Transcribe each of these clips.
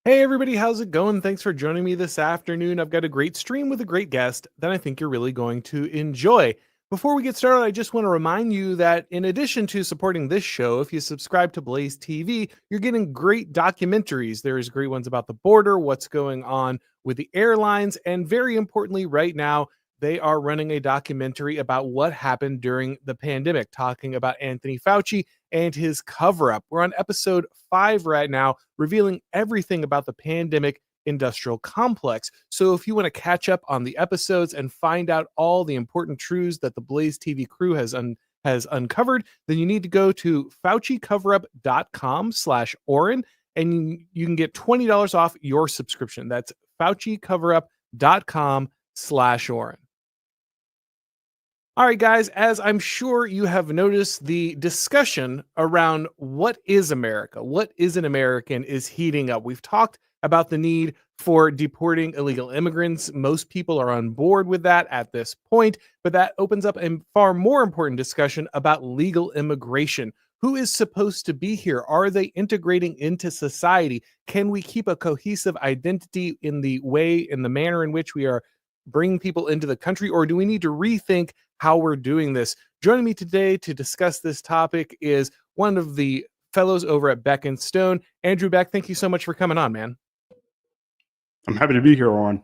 Hey everybody, how's it going? Thanks for joining me this afternoon. I've got a great stream with a great guest that I think you're really going to enjoy. Before we get started, I just want to remind you that in addition to supporting this show, if you subscribe to Blaze TV, you're getting great documentaries. There's great ones about the border, what's going on with the airlines, and very importantly, right now, they are running a documentary about what happened during the pandemic, talking about Anthony Fauci and his cover up. We're on episode 5 right now, revealing everything about the pandemic industrial complex. So if you want to catch up on the episodes and find out all the important truths that the Blaze TV crew has uncovered, then you need to go to faucicoverup.com/Auron and you can get $20 off your subscription. That's faucicoverup.com/Auron. All right, guys, as I'm sure you have noticed, the discussion around what is America, what is an American, is heating up. We've talked about the need for deporting illegal immigrants. Most people are on board with that at this point, but that opens up a far more important discussion about legal immigration. Who is supposed to be here? Are they integrating into society? Can we keep a cohesive identity in the manner in which we are bringing people into the country, or do we need to rethink how we're doing this? Joining me today to discuss this topic is one of the fellows over at Beck and Stone, Andrew Beck. Thank you so much for coming on, man. I'm happy to be here, Auron.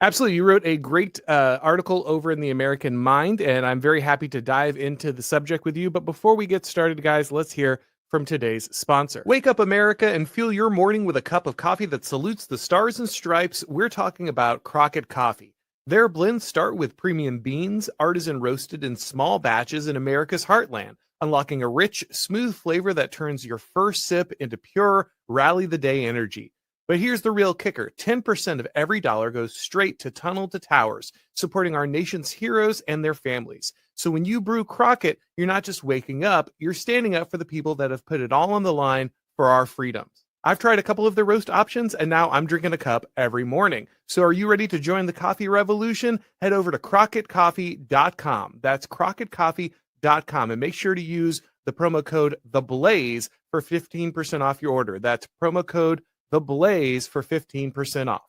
Absolutely. You wrote a great article over in the American Mind, and I'm very happy to dive into the subject with you. But before we get started, guys, let's hear from today's sponsor. Wake up, America, and fuel your morning with a cup of coffee that salutes the stars and stripes. We're talking about Crockett Coffee. Their blends start with premium beans, artisan roasted in small batches in America's heartland, unlocking a rich, smooth flavor that turns your first sip into pure rally the day energy. But here's the real kicker: 10% of every dollar goes straight to Tunnel to Towers, supporting our nation's heroes and their families. So when you brew Crockett, you're not just waking up, you're standing up for the people that have put it all on the line for our freedoms. I've tried a couple of their roast options, and now I'm drinking a cup every morning. So are you ready to join the coffee revolution? Head over to crockettcoffee.com. That's crockettcoffee.com. And make sure to use the promo code THEBLAZE for 15% off your order. That's promo code The Blaze for 15% off.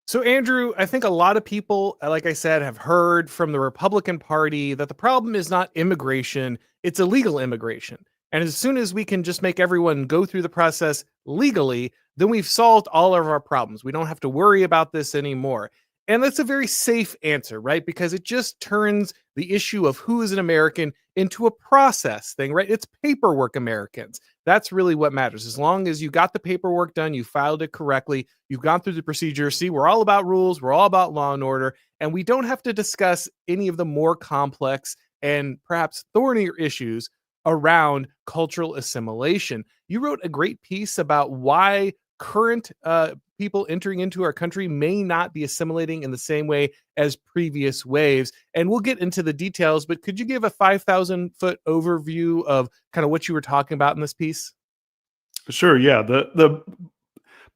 So, Andrew, I think a lot of people, like I said, have heard from the Republican Party that the problem is not immigration, it's illegal immigration. And as soon as we can just make everyone go through the process legally, then we've solved all of our problems. We don't have to worry about this anymore. And that's a very safe answer, right? Because it just turns the issue of who is an American into a process thing, right? It's paperwork Americans. That's really what matters. As long as you got the paperwork done, you filed it correctly, you've gone through the procedure. See, we're all about rules, we're all about law and order, and we don't have to discuss any of the more complex and perhaps thornier issues around cultural assimilation. You wrote a great piece about why current people entering into our country may not be assimilating in the same way as previous waves. And we'll get into the details, but could you give a 5,000-foot overview of kind of what you were talking about in this piece? Sure, yeah. The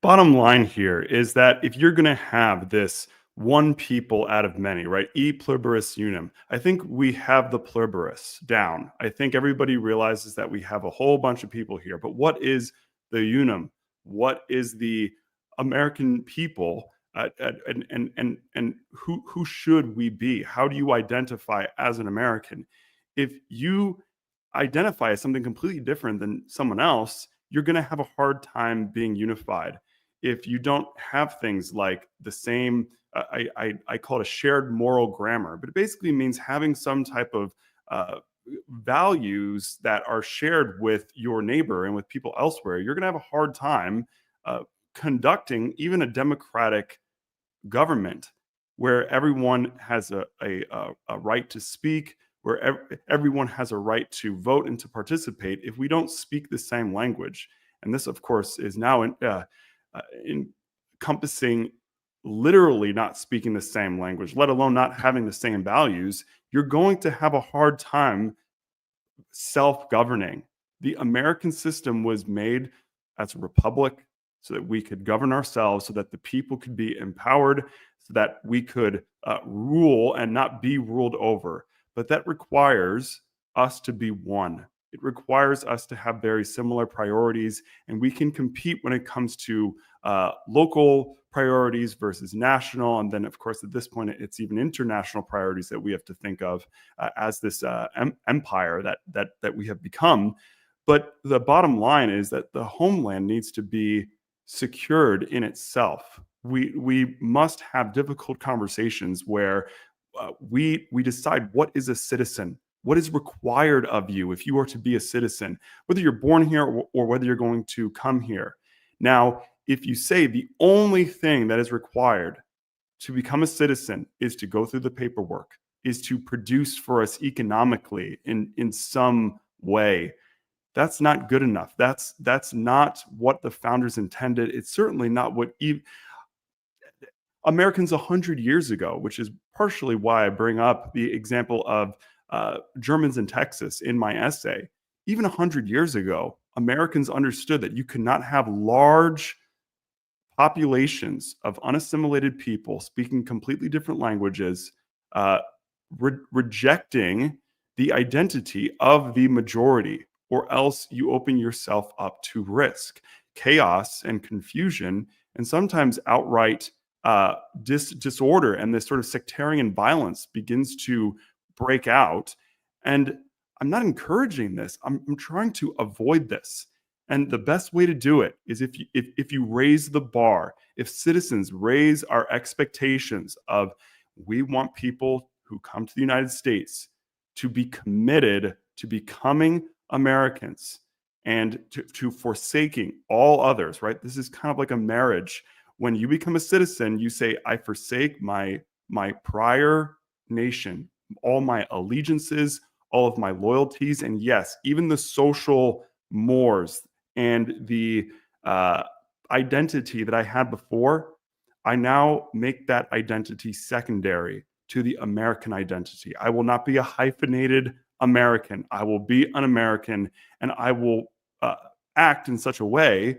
bottom line here is that if you're going to have this one people out of many, right? E pluribus unum. I think we have the pluribus down. I think everybody realizes that we have a whole bunch of people here. But what is the unum? What is the American people? And who should we be? How do you identify as an American? If you identify as something completely different than someone else, you're going to have a hard time being unified. If you don't have things like the same, I call it a shared moral grammar, but it basically means having some type of values that are shared with your neighbor and with people elsewhere, you're going to have a hard time conducting even a democratic government where everyone has a right to speak, where everyone has a right to vote and to participate, if we don't speak the same language. And this, of course, is now encompassing literally not speaking the same language, let alone not having the same values. You're going to have a hard time self-governing. The American system was made as a republic so that we could govern ourselves, so that the people could be empowered, so that we could rule and not be ruled over. But that requires us to be one. It requires us to have very similar priorities, and we can compete when it comes to local priorities versus national. And then, of course, at this point, it's even international priorities that we have to think of as this empire that we have become. But the bottom line is that the homeland needs to be secured in itself. We must have difficult conversations where we decide what is a citizen, what is required of you if you are to be a citizen, whether you're born here or whether you're going to come here. Now, if you say the only thing that is required to become a citizen is to go through the paperwork, is to produce for us economically in some way, that's not good enough. That's not what the founders intended. It's certainly not what Americans 100 years ago, which is partially why I bring up the example of Germans in Texas in my essay. Even 100 years ago, Americans understood that you could not have large populations of unassimilated people speaking completely different languages, rejecting the identity of the majority, or else you open yourself up to risk, chaos, and confusion, and sometimes outright disorder, and this sort of sectarian violence begins to break out. And I'm not encouraging this. I'm trying to avoid this. And the best way to do it is if you raise the bar, if citizens raise our expectations of, we want people who come to the United States to be committed to becoming Americans and to forsaking all others, right? This is kind of like a marriage. When you become a citizen, you say, I forsake my prior nation, all my allegiances, all of my loyalties, and yes, even the social mores and the identity that I had before, I now make that identity secondary to the American identity. I will not be a hyphenated American. I will be an American, and I will act in such a way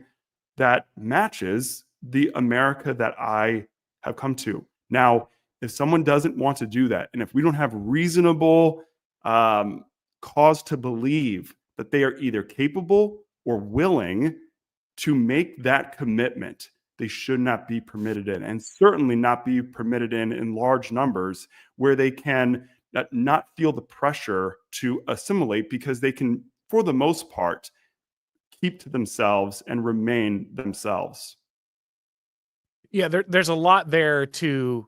that matches the America that I have come to. Now, if someone doesn't want to do that, and if we don't have reasonable cause to believe that they are either capable or willing to make that commitment, they should not be permitted in, and certainly not be permitted in large numbers where they can not feel the pressure to assimilate, because they can, for the most part, keep to themselves and remain themselves. Yeah, there's a lot there to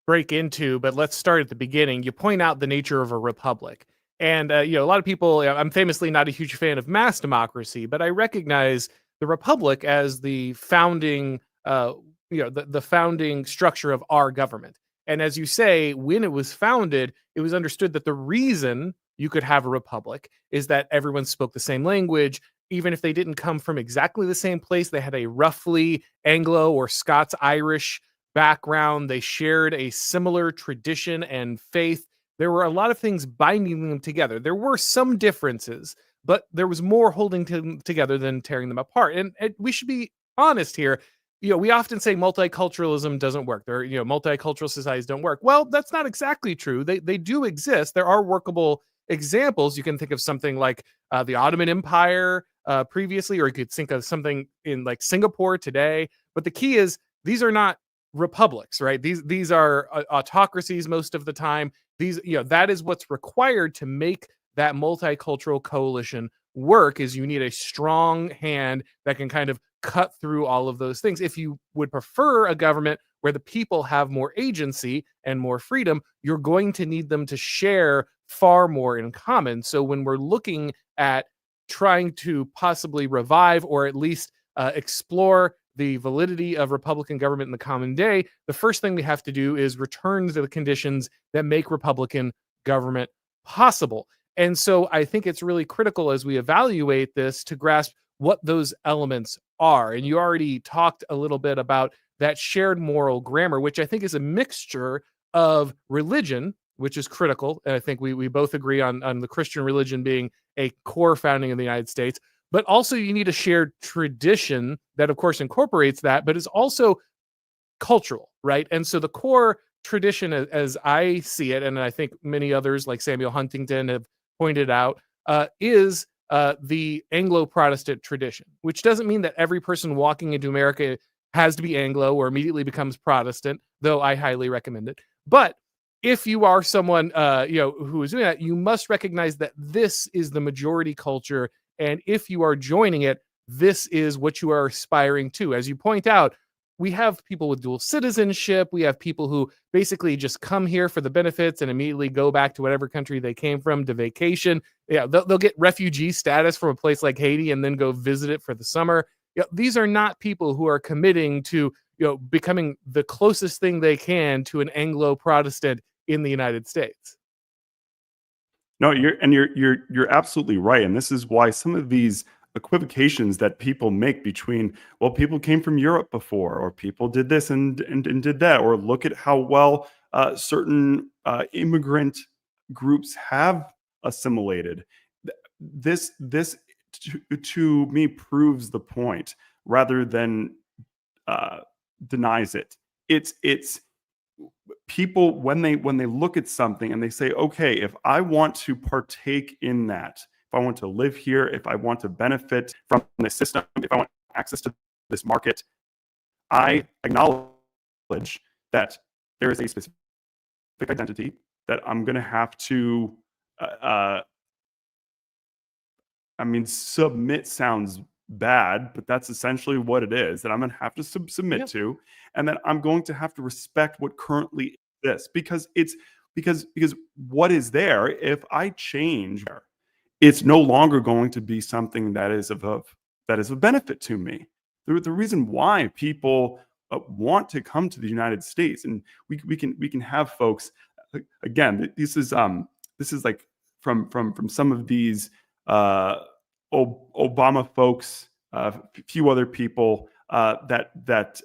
break into, but let's start at the beginning. You point out the nature of a republic. And, a lot of people, I'm famously not a huge fan of mass democracy, but I recognize the republic as the founding, the founding structure of our government. And as you say, when it was founded, it was understood that the reason you could have a republic is that everyone spoke the same language. Even if they didn't come from exactly the same place, they had a roughly Anglo or Scots-Irish background. They shared a similar tradition and faith. There were a lot of things binding them together. There were some differences, but there was more holding them together than tearing them apart. And we should be honest here. We often say multiculturalism doesn't work. Multicultural societies don't work. Well, that's not exactly true. They do exist. There are workable examples. You can think of something like the Ottoman Empire previously, or you could think of something in like Singapore today. But the key is, these are not republics, right? These are autocracies most of the time. That is what's required to make that multicultural coalition work, is you need a strong hand that can kind of cut through all of those things. If you would prefer a government where the people have more agency and more freedom, you're going to need them to share far more in common. So when we're looking at trying to possibly revive, or at least explore the validity of Republican government in the common day, the first thing we have to do is return to the conditions that make Republican government possible. And so I think it's really critical as we evaluate this to grasp what those elements are. And you already talked a little bit about that shared moral grammar, which I think is a mixture of religion, which is critical. And I think we both agree on the Christian religion being a core founding of the United States. But also you need a shared tradition that, of course, incorporates that, but is also cultural, right? And so the core tradition, as I see it, and I think many others like Samuel Huntington have pointed out, is the Anglo-Protestant tradition, which doesn't mean that every person walking into America has to be Anglo or immediately becomes Protestant, though I highly recommend it. But if you are someone who is doing that, you must recognize that this is the majority culture, and if you are joining it, this is what you are aspiring to. As you point out, we have people with dual citizenship. We have people who basically just come here for the benefits and immediately go back to whatever country they came from to vacation. Yeah, they'll get refugee status from a place like Haiti and then go visit it for the summer. These are not people who are committing to becoming the closest thing they can to an Anglo-Protestant in the United States. No, you're absolutely right, and this is why some of these equivocations that people make between, well, people came from Europe before, or people did this and did that, or look at how well certain immigrant groups have assimilated. This to me proves the point rather than denies it. It's people when they look at something and they say, okay, if I want to partake in that, if I want to live here, if I want to benefit from the system, if I want access to this market, I acknowledge that there is a specific identity that I'm going to have to submit sounds bad, but that's essentially what it is, that I'm going to have to submit to, and that I'm going to have to respect what currently exists, because what is there, if I change, it's no longer going to be something that is of benefit to me. The reason why people want to come to the United States, and we can have folks, again, this is like from some of these Obama folks, a few other people that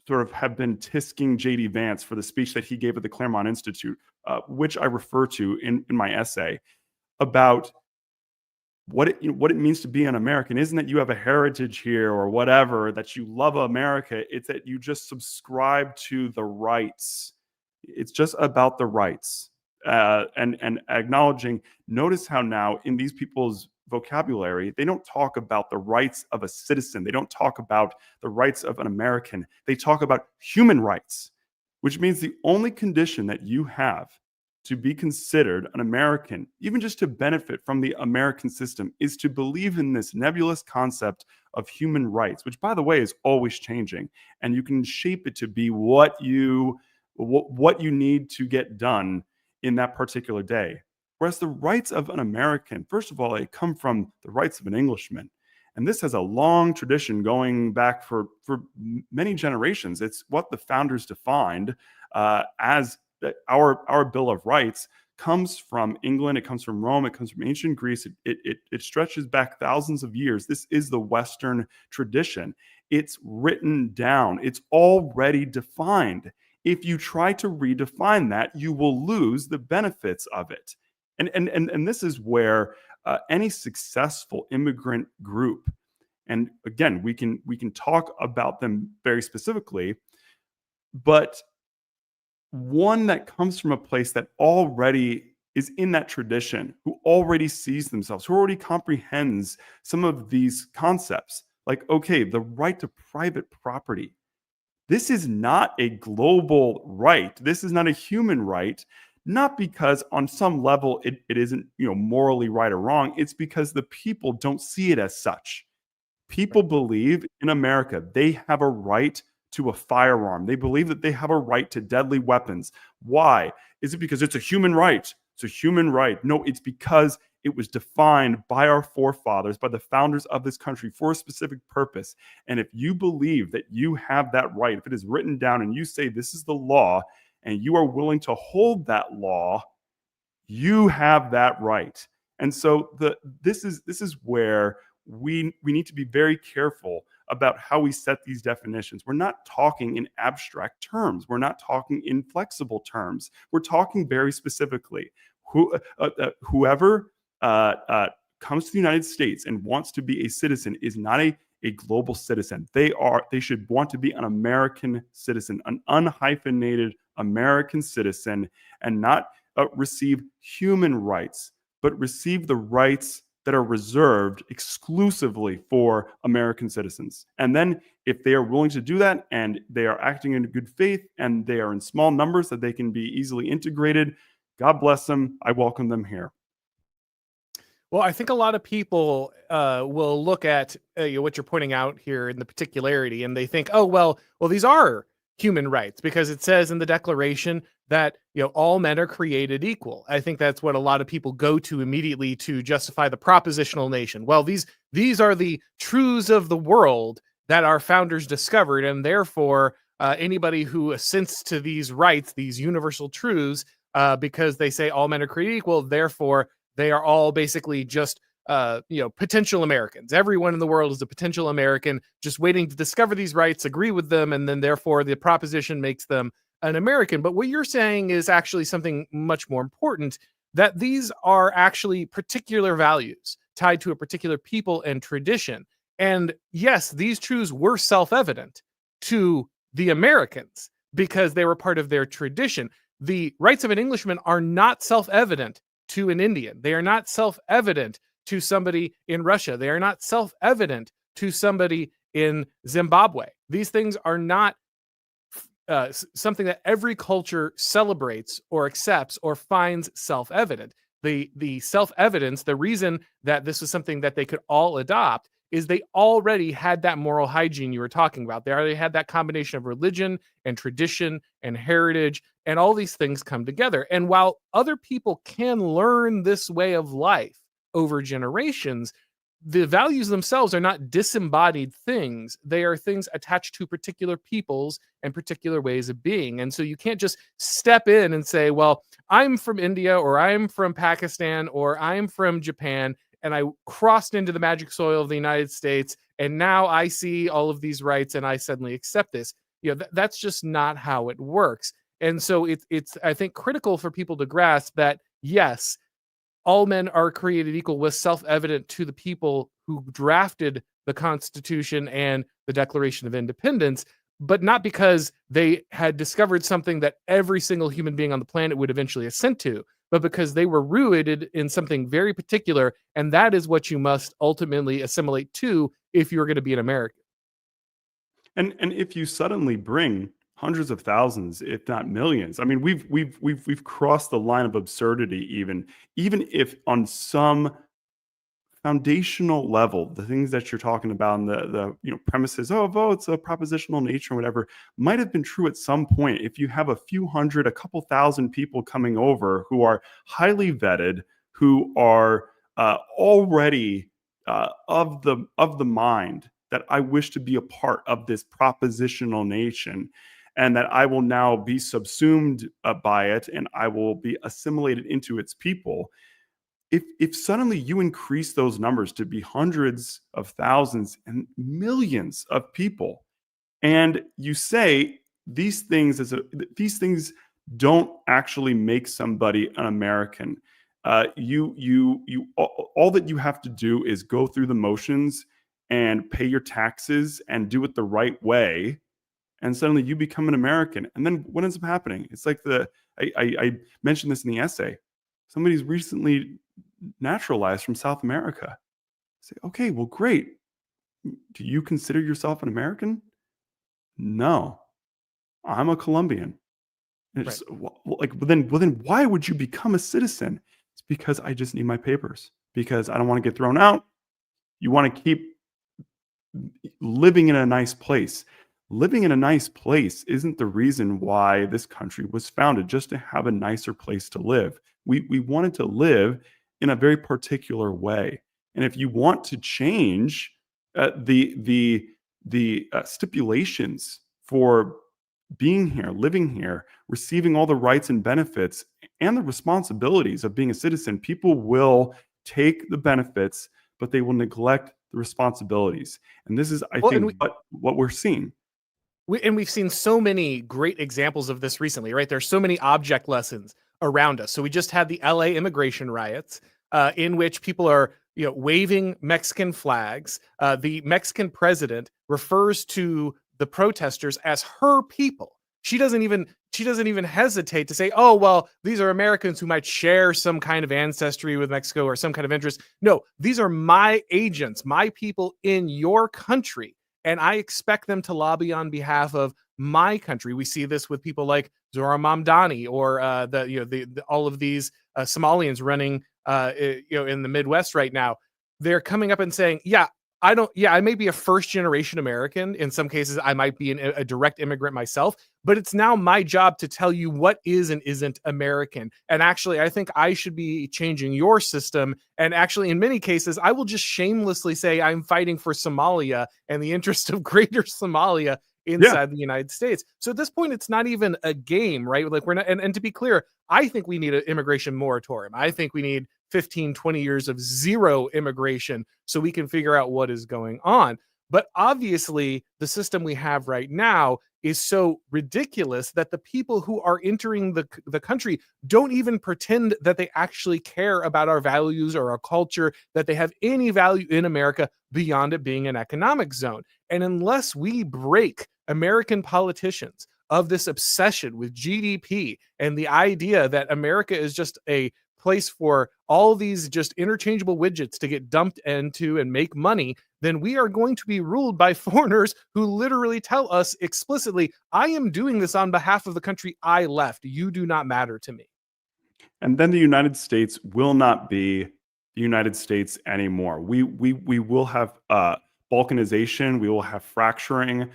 sort of have been tisking J.D. Vance for the speech that he gave at the Claremont Institute, which I refer to in my essay, about what it means to be an American. Isn't that you have a heritage here or whatever, that you love America. It's that you just subscribe to the rights. It's just about the rights. And acknowledging, notice how now in these people's vocabulary, they don't talk about the rights of a citizen. They don't talk about the rights of an American. They talk about human rights, which means the only condition that you have to be considered an American, even just to benefit from the American system, is to believe in this nebulous concept of human rights, which, by the way, is always changing. And you can shape it to be what you need to get done in that particular day. Whereas the rights of an American, first of all, they come from the rights of an Englishman. And this has a long tradition going back for many generations. It's what the founders defined as our Bill of Rights. Comes from England, it comes from Rome, it comes from ancient Greece. It stretches back thousands of years. This is the Western tradition. It's written down. It's already defined. If you try to redefine that, you will lose the benefits of it. And this is where any successful immigrant group, and again, we can talk about them very specifically, but one that comes from a place that already is in that tradition, who already sees themselves, who already comprehends some of these concepts, like, okay, the right to private property. This is not a global right. This is not a human right. Not because on some level it isn't morally right or wrong. It's because the people don't see it as such. People believe in America they have a right to a firearm. They believe that they have a right to deadly weapons. Why? Is it because it's a human right? It's a human right. No, it's because it was defined by our forefathers, by the founders of this country for a specific purpose. And if you believe that you have that right, if it is written down and you say this is the law, and you are willing to hold that law, you have that right. And so this is where we need to be very careful about how we set these definitions. We're not talking in abstract terms. We're not talking in flexible terms. We're talking very specifically. Whoever comes to the United States and wants to be a citizen is not a global citizen. They should want to be an American citizen, an unhyphenated American citizen, and not receive human rights, but receive the rights that are reserved exclusively for American citizens. And then if they are willing to do that and they are acting in good faith and they are in small numbers that they can be easily integrated, God bless them. I welcome them here. Well, I think a lot of people will look at what you're pointing out here in the particularity, and they think, "Oh, well, these are human rights because it says in the Declaration that all men are created equal." I think that's what a lot of people go to immediately to justify the propositional nation. Well, these are the truths of the world that our founders discovered, and therefore anybody who assents to these rights, these universal truths, because they say all men are created equal, therefore they are all basically just potential Americans. Everyone in the world is a potential American, just waiting to discover these rights, agree with them, and then therefore the proposition makes them an American. But what you're saying is actually something much more important, that these are actually particular values tied to a particular people and tradition. And yes, these truths were self-evident to the Americans because they were part of their tradition. The rights of an Englishman are not self-evident to an Indian. They are not self-evident to somebody in Russia. They are not self-evident to somebody in Zimbabwe. These things are not something that every culture celebrates or accepts or finds self-evident. The self-evidence, the reason that this was something that they could all adopt is they already had that moral hygiene you were talking about. They already had that combination of religion and tradition and heritage, and all these things come together. And while other people can learn this way of life over generations, the values themselves are not disembodied things. They are things attached to particular peoples and particular ways of being. And so you can't just step in and say, well, I'm from India, or I'm from Pakistan, or I'm from Japan, and I crossed into the magic soil of the United States, and now I see all of these rights and I suddenly accept this. That's just not how it works. And so it's I think critical for people to grasp that, yes, all men are created equal was self-evident to the people who drafted the Constitution and the Declaration of Independence, but not because they had discovered something that every single human being on the planet would eventually assent to, but because they were rooted in something very particular, and that is what you must ultimately assimilate to if you're going to be an American. And if you suddenly bring hundreds of thousands, if not millions, I mean, we've crossed the line of absurdity. Even if on some foundational level, the things that you're talking about and the premises, oh, it's a propositional nature or whatever, might have been true at some point. If you have a few hundred, a couple thousand people coming over who are highly vetted, who are already of the mind that I wish to be a part of this propositional nation, and that I will now be subsumed by it, and I will be assimilated into its people. If suddenly you increase those numbers to be hundreds of thousands and millions of people, and you say these things these things don't actually make somebody an American. All that you have to do is go through the motions and pay your taxes and do it the right way, and suddenly you become an American. And then what ends up happening? It's like I mentioned this in the essay. Somebody's recently naturalized from South America. Say, okay, well, great. Do you consider yourself an American? No, I'm a Colombian. And it's like, well, then why would you become a citizen? It's because I just need my papers, because I don't want to get thrown out. You want to keep living in a nice place. Living in a nice place isn't the reason why this country was founded, just to have a nicer place to live. We wanted to live in a very particular way. And if you want to change the stipulations for being here, living here, receiving all the rights and benefits and the responsibilities of being a citizen, people will take the benefits, but they will neglect the responsibilities. And this is, I think, what we're seeing. We've seen so many great examples of this recently, right? There's so many object lessons around us. So we just had the LA immigration riots, in which people are, waving Mexican flags. The Mexican president refers to the protesters as her people. She doesn't even she doesn't even hesitate to say, oh, well, these are Americans who might share some kind of ancestry with Mexico or some kind of interest. No, these are my agents, my people in your country. And I expect them to lobby on behalf of my country. We see this with people like Zoran Mamdani or all of these Somalians running in the Midwest right now. They're coming up and saying, I may be a first generation American. In some cases, I might be a direct immigrant myself, but it's now my job to tell you what is and isn't American. And actually, I think I should be changing your system. And actually, in many cases, I will just shamelessly say I'm fighting for Somalia and the interest of greater Somalia inside the United States. So at this point, it's not even a game, right? Like we're not, and to be clear, I think we need an immigration moratorium. I think we need 15, 20 years of zero immigration so we can figure out what is going on. But obviously, the system we have right now is so ridiculous that the people who are entering the country don't even pretend that they actually care about our values or our culture, that they have any value in America beyond it being an economic zone. And unless we break American politicians of this obsession with GDP and the idea that America is just a place for all these just interchangeable widgets to get dumped into and make money, then we are going to be ruled by foreigners who literally tell us explicitly, I am doing this on behalf of the country I left. You do not matter to me. And then the United States will not be the United States anymore. We will have balkanization. We will have fracturing.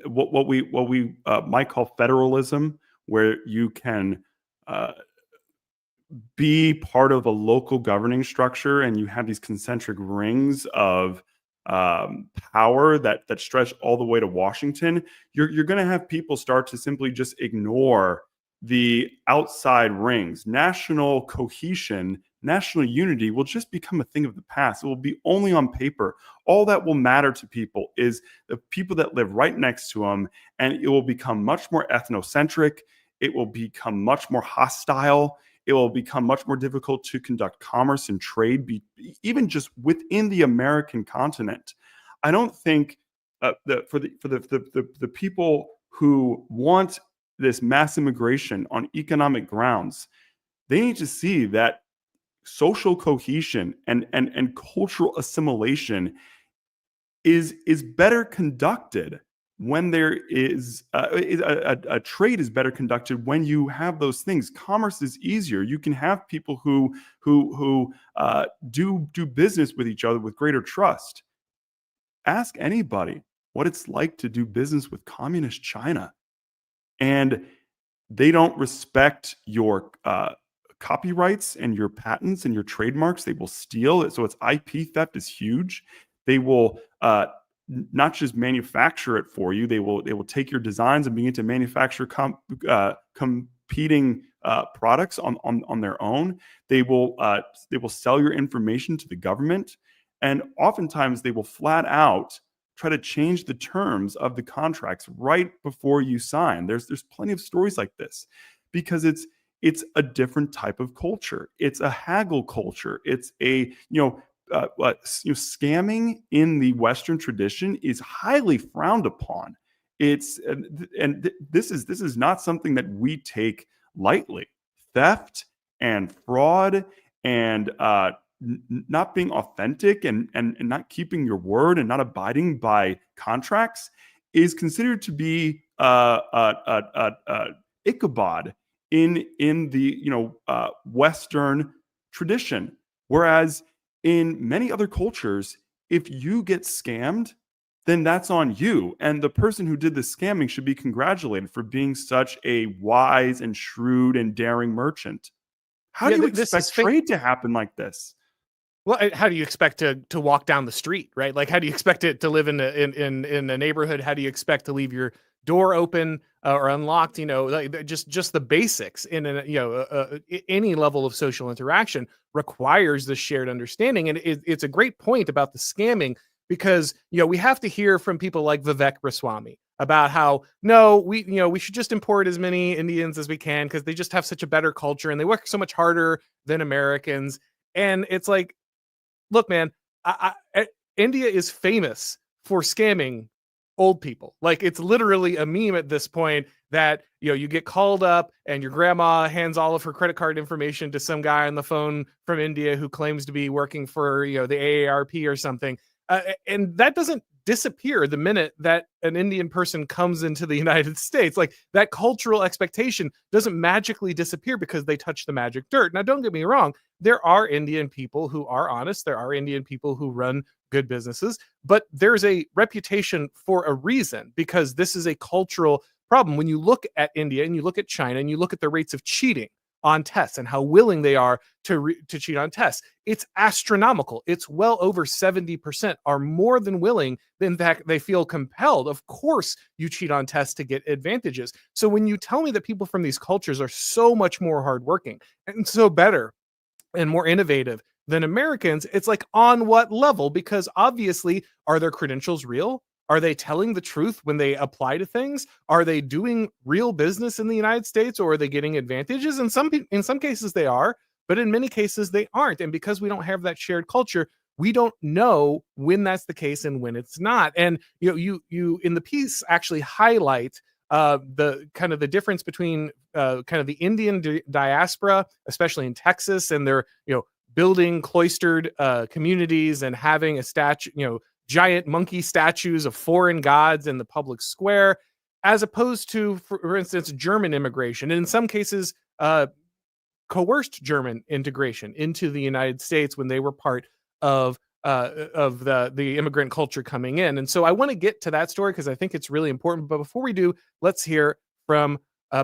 What we might call federalism, where you can be part of a local governing structure, and you have these concentric rings of power that stretch all the way to Washington. You're going to have people start to simply just ignore the outside rings. National cohesion, national unity will just become a thing of the past. It will be only on paper. All that will matter to people is the people that live right next to them, and it will become much more ethnocentric. It will become much more hostile. It will become much more difficult to conduct commerce and trade, even just within the American continent. I don't think for the people who want this mass immigration on economic grounds, they need to see that social cohesion and cultural assimilation is better conducted when there is a trade is better conducted when you have those things. Commerce is easier. You can have people who do business with each other with greater trust. Ask anybody what it's like to do business with communist China, and they don't respect your copyrights and your patents and your trademarks. They will steal it. So its IP theft is huge. They will not just manufacture it for you. They will take your designs and begin to manufacture competing products on their own. They will sell your information to the government, and oftentimes they will flat out try to change the terms of the contracts right before you sign. There's plenty of stories like this because it's a different type of culture. It's a haggle culture. It's a scamming in the Western tradition is highly frowned upon. This is not something that we take lightly. Theft and fraud and not being authentic and not keeping your word and not abiding by contracts is considered to be Ichabod in the Western tradition, whereas in many other cultures, if you get scammed, then that's on you. And the person who did the scamming should be congratulated for being such a wise and shrewd and daring merchant. How do you expect trade to happen like this? Well, how do you expect to walk down the street, right? Like, how do you expect it to live in a neighborhood? How do you expect to leave your door open or unlocked? Like just the basics in any level of social interaction requires this shared understanding. And it's a great point about the scamming because we have to hear from people like Vivek Ramaswamy about how we should just import as many Indians as we can because they just have such a better culture and they work so much harder than Americans. And it's like, look, man, India is famous for scamming old people. Like, it's literally a meme at this point that, you get called up and your grandma hands all of her credit card information to some guy on the phone from India who claims to be working for, the AARP or something. And that doesn't disappear the minute that an Indian person comes into the United States. Like, that cultural expectation doesn't magically disappear because they touch the magic dirt. Now, don't get me wrong. There are Indian people who are honest. There are Indian people who run good businesses, but there's a reputation for a reason, because this is a cultural problem. When you look at India and you look at China and you look at the rates of cheating on tests and how willing they are to cheat on tests, it's astronomical. It's well over 70% are more than willing. In fact, they feel compelled. Of course, you cheat on tests to get advantages. So when you tell me that people from these cultures are so much more hardworking and so better and more innovative than Americans, it's like, on what level? Because obviously, are their credentials real? Are they telling the truth when they apply to things? Are they doing real business in the United States, or are they getting advantages? In some cases they are, but in many cases they aren't. And because we don't have that shared culture, we don't know when that's the case and when it's not. And you in the piece actually highlight the kind of the difference between kind of the Indian diaspora, especially in Texas, and their building cloistered communities and having a statue, giant monkey statues of foreign gods in the public square, as opposed to, for instance, German immigration, and in some cases, coerced German integration into the United States when they were part of the immigrant culture coming in. And so I want to get to that story because I think it's really important. But before we do, let's hear from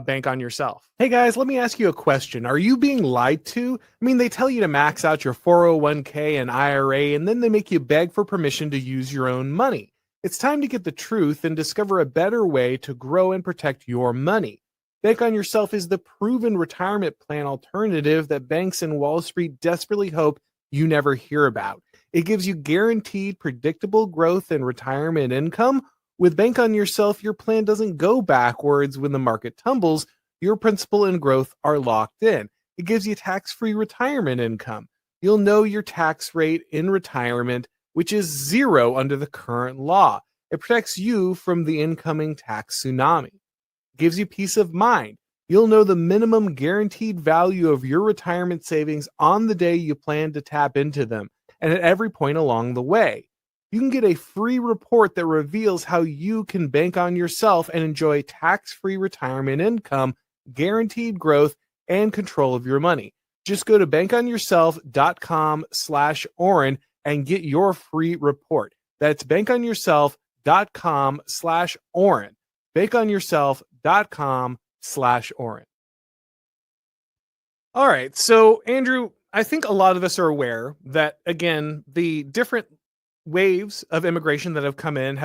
Bank on Yourself. Hey guys, let me ask you a question. Are you being lied to? I mean, they tell you to max out your 401k and IRA, and then they make you beg for permission to use your own money. It's time to get the truth and discover a better way to grow and protect your money. Bank on Yourself is the proven retirement plan alternative that banks and Wall Street desperately hope you never hear about. It gives you guaranteed, predictable growth and retirement income. With Bank on Yourself, your plan doesn't go backwards when the market tumbles. Your principal and growth are locked in. It gives you tax-free retirement income. You'll know your tax rate in retirement, which is 0 under the current law. It protects you from the incoming tax tsunami. It gives you peace of mind. You'll know the minimum guaranteed value of your retirement savings on the day you plan to tap into them, and at every point along the way. You can get a free report that reveals how you can bank on yourself and enjoy tax-free retirement income, guaranteed growth, and control of your money. Just go to bankonyourself.com/Auron and get your free report. That's bankonyourself.com/Auron. bankonyourself.com/Auron. All right. So, Andrew, I think a lot of us are aware that, again, the different waves of immigration that have come in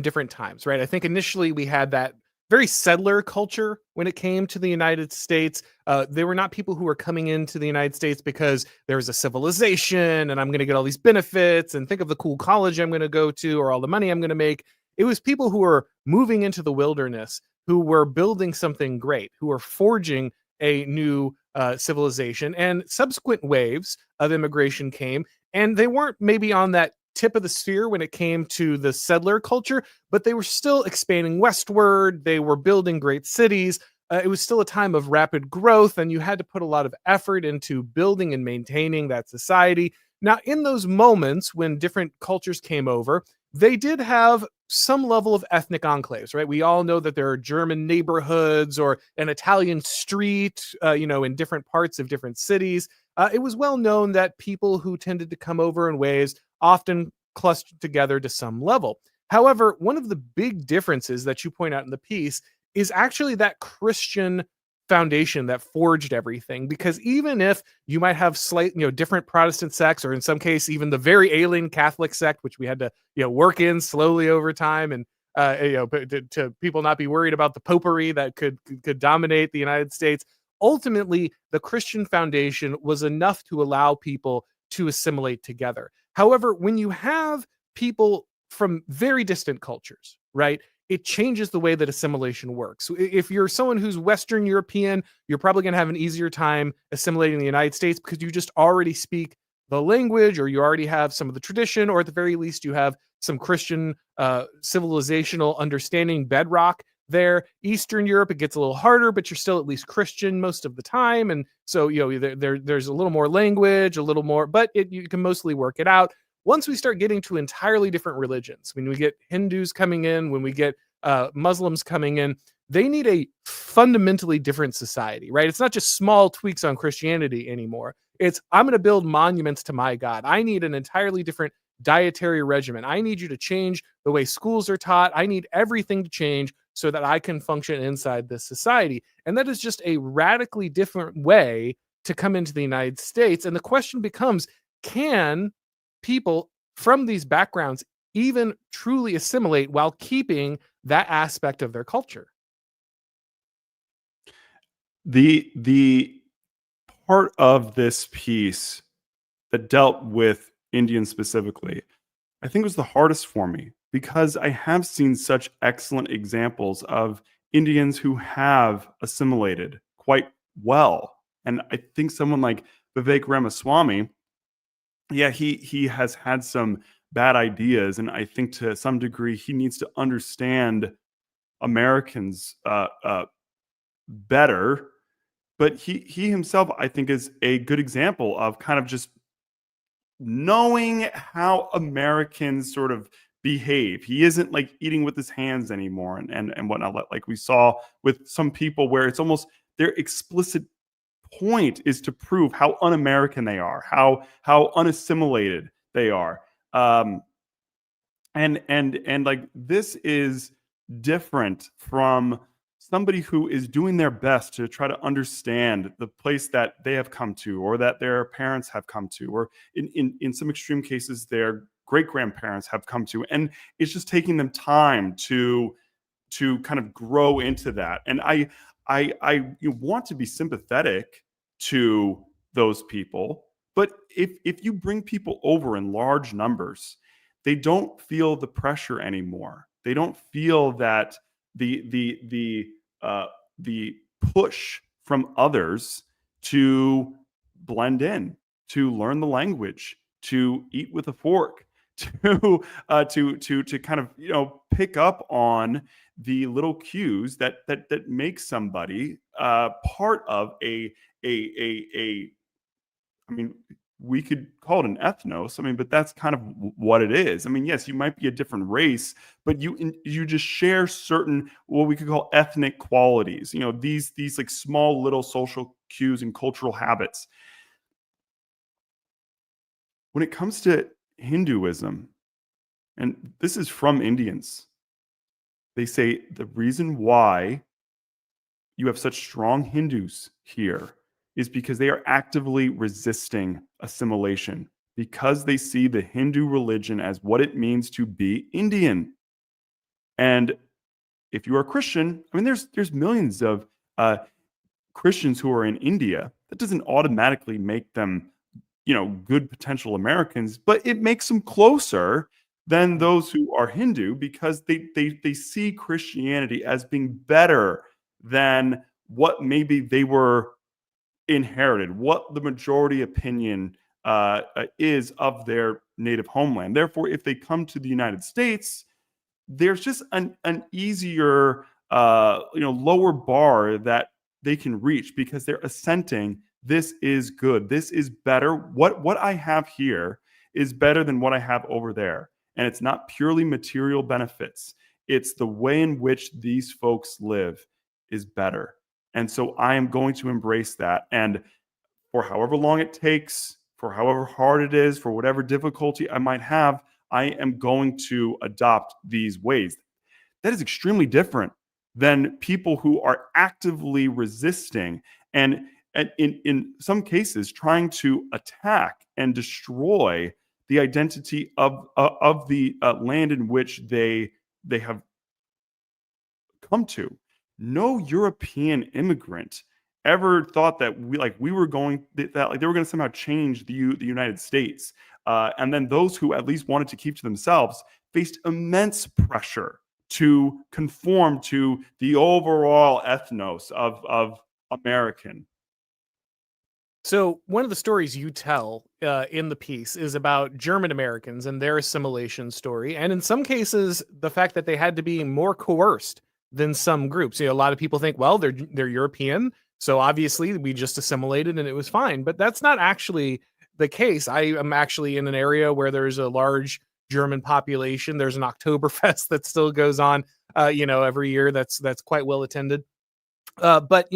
different times, right? I think initially we had that very settler culture when it came to the United States. They were not people who were coming into the United States because there was a civilization and I'm going to get all these benefits and think of the cool college I'm going to go to or all the money I'm going to make. It was people who were moving into the wilderness, who were building something great, who were forging a new civilization. And subsequent waves of immigration came, and they weren't maybe on that tip of the sphere when it came to the settler culture, but they were still expanding westward. They were building great cities. It was still a time of rapid growth, and you had to put a lot of effort into building and maintaining that society. Now, in those moments when different cultures came over, they did have some level of ethnic enclaves, right? We all know that there are German neighborhoods or an Italian street, in different parts of different cities. It was well known that people who tended to come over in waves often clustered together to some level. However, one of the big differences that you point out in the piece is actually that Christian foundation that forged everything. Because even if you might have different Protestant sects, or in some case, even the very alien Catholic sect, which we had to, work in slowly over time, and to people not be worried about the popery that could dominate the United States. Ultimately, the Christian foundation was enough to allow people to assimilate together. However, when you have people from very distant cultures, right, it changes the way that assimilation works. If you're someone who's Western European, you're probably going to have an easier time assimilating in the United States because you just already speak the language, or you already have some of the tradition, or at the very least, you have some Christian civilizational understanding bedrock there. Eastern Europe, it gets a little harder, but you're still at least Christian most of the time. And so, there's a little more language, a little more, but you can mostly work it out. Once we start getting to entirely different religions, when we get Hindus coming in, when we get Muslims coming in, they need a fundamentally different society, right? It's not just small tweaks on Christianity anymore. It's, I'm going to build monuments to my God. I need an entirely different dietary regimen. I need you to change the way schools are taught. I need everything to change so that I can function inside this society. And that is just a radically different way to come into the United States. And the question becomes, can people from these backgrounds even truly assimilate while keeping that aspect of their culture? The part of this piece that dealt with Indians specifically, I think was the hardest for me because I have seen such excellent examples of Indians who have assimilated quite well. And I think someone like Vivek Ramaswamy, yeah, he has had some bad ideas, and I think to some degree he needs to understand Americans better. But he himself, I think, is a good example of kind of just knowing how Americans sort of behave. He isn't like eating with his hands anymore and whatnot, like we saw with some people where it's almost their explicit point is to prove how un-American they are, how unassimilated they are. And like this is different from somebody who is doing their best to try to understand the place that they have come to or that their parents have come to, or in some extreme cases their great grandparents have come to, and it's just taking them time to kind of grow into that. And I want to be sympathetic to those people, but if you bring people over in large numbers, they don't feel the pressure anymore. They don't feel that the push from others to blend in, to learn the language, to eat with a fork, to kind of pick up on the little cues that make somebody part of a I mean, we could call it an ethnos. I mean, but that's kind of what it is. I mean, yes, you might be a different race, but you just share certain what we could call ethnic qualities. These like small little social cues and cultural habits. When it comes to Hinduism, and this is from Indians, they say the reason why you have such strong Hindus here is because they are actively resisting assimilation, because they see the Hindu religion as what it means to be Indian. And if you are a Christian, I mean, there's millions of Christians who are in India. That doesn't automatically make them, good potential Americans, but it makes them closer than those who are Hindu because they see Christianity as being better than what maybe they were inherited, what the majority opinion is of their native homeland. Therefore, if they come to the United States, there's just an easier, lower bar that they can reach because they're assenting. This is good. This is better. What I have here is better than what I have over there. And it's not purely material benefits. It's the way in which these folks live is better. And so I am going to embrace that. And for however long it takes, for however hard it is, for whatever difficulty I might have, I am going to adopt these ways. That is extremely different than people who are actively resisting and in some cases trying to attack and destroy the identity of the land in which they have come to. No European immigrant ever thought that we were going that like they were going to somehow change the United States. And then those who at least wanted to keep to themselves faced immense pressure to conform to the overall ethnos of American. So one of the stories you tell in the piece is about German Americans and their assimilation story, and in some cases, the fact that they had to be more coerced than some groups. A lot of people think, well, they're European, so obviously we just assimilated and it was fine. But that's not actually the case. I am actually in an area where there's a large German population. There's an Oktoberfest that still goes on, every year. That's quite well attended. But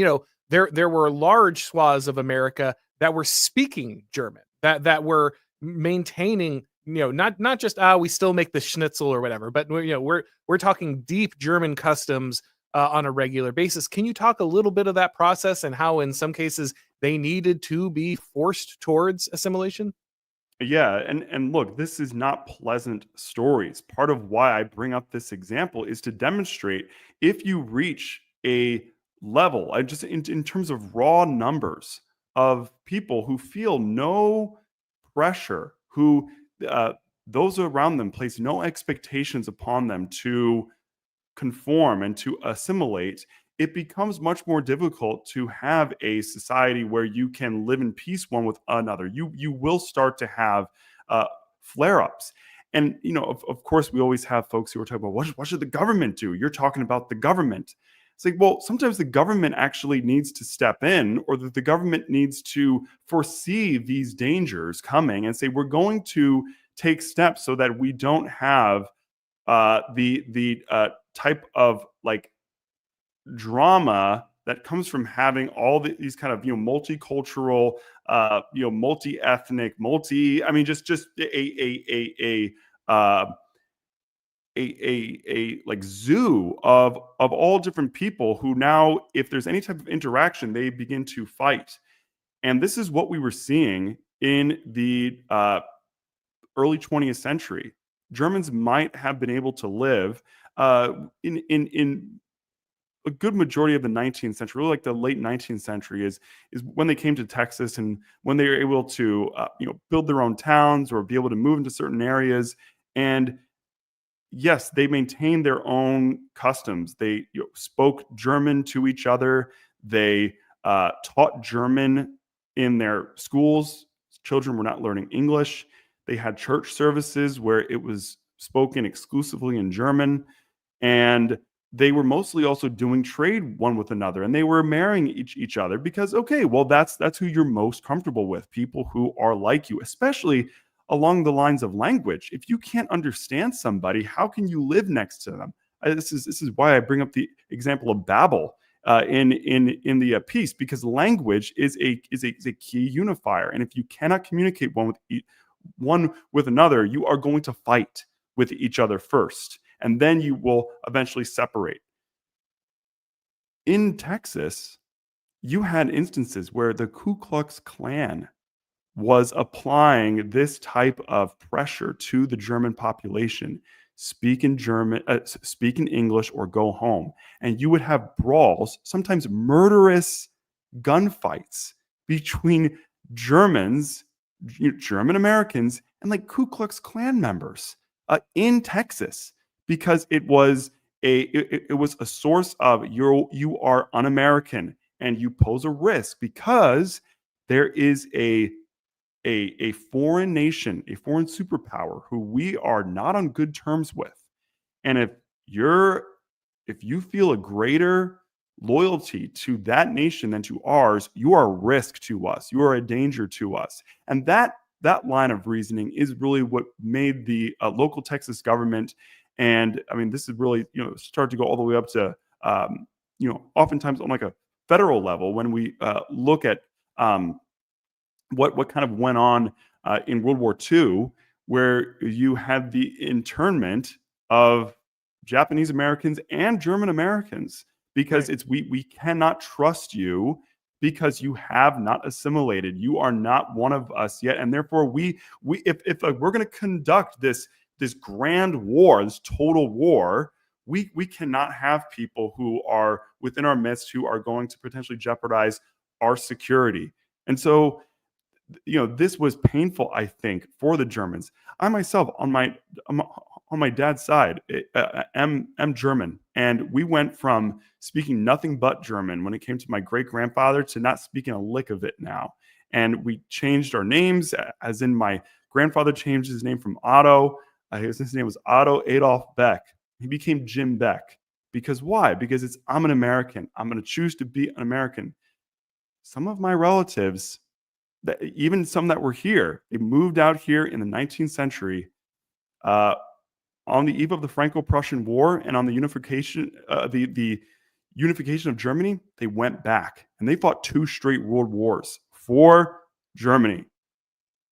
there were large swaths of America that were speaking German, that were maintaining, not just we still make the schnitzel or whatever, but we're talking deep German customs on a regular basis. Can you talk a little bit of that process and how in some cases they needed to be forced towards assimilation? Yeah, and look, this is not pleasant stories. Part of why I bring up this example is to demonstrate if you reach a level, I just in terms of raw numbers of people who feel no pressure, who uh, those around them place no expectations upon them to conform and to assimilate, it becomes much more difficult to have a society where you can live in peace one with another. You will start to have uh, flare ups. And of course, we always have folks who are talking about what should the government do? You're talking about the government. It's like, well, sometimes the government actually needs to step in, or that the government needs to foresee these dangers coming and say, we're going to take steps so that we don't have the type of like drama that comes from having all these kind of multicultural, multi-ethnic, I mean, just uh, a like zoo of all different people who now, if there's any type of interaction, they begin to fight. And this is what we were seeing in the early 20th century. Germans might have been able to live in a good majority of the 19th century, really like the late 19th century, is when they came to Texas and when they were able to build their own towns or be able to move into certain areas. And yes, they maintained their own customs. They spoke German to each other. They taught German in their schools. Children were not learning English. They had church services where it was spoken exclusively in German. And they were mostly also doing trade one with another, and they were marrying each other because, okay, well, that's who you're most comfortable with, people who are like you, especially along the lines of language. If you can't understand somebody, how can you live next to them? This is why I bring up the example of Babel in the piece, because language is a key unifier, and if you cannot communicate one with another, you are going to fight with each other first, and then you will eventually separate. In Texas, you had instances where the Ku Klux Klan was applying this type of pressure to the German population: speak in German, speak in English, or go home. And you would have brawls, sometimes murderous gunfights between Germans, German Americans, and like Ku Klux Klan members in Texas, because it was a source of you are un-American and you pose a risk because there is a foreign nation, a foreign superpower who we are not on good terms with. And if you feel a greater loyalty to that nation than to ours, you are a risk to us. You are a danger to us. And that line of reasoning is really what made the local Texas government, and I mean, this is really start to go all the way up to oftentimes on like a federal level when we look at what kind of went on in World War II, where you had the internment of Japanese Americans and German Americans, because Right. it's we cannot trust you because you have not assimilated. You are not one of us yet, and therefore we if we're going to conduct this grand war, this total war, we cannot have people who are within our midst who are going to potentially jeopardize our security. And so this was painful, I think, for the Germans. I myself, on my dad's side, am German, and we went from speaking nothing but German when it came to my great grandfather to not speaking a lick of it now. And we changed our names, as in my grandfather changed his name from Otto. His name was Otto Adolf Beck. He became Jim Beck. Because why? Because I'm an American. I'm going to choose to be an American. Some of my relatives, even some that were here, they moved out here in the 19th century uh, on the eve of the Franco-Prussian War and on the unification of Germany. They went back and they fought 2 straight world wars for Germany.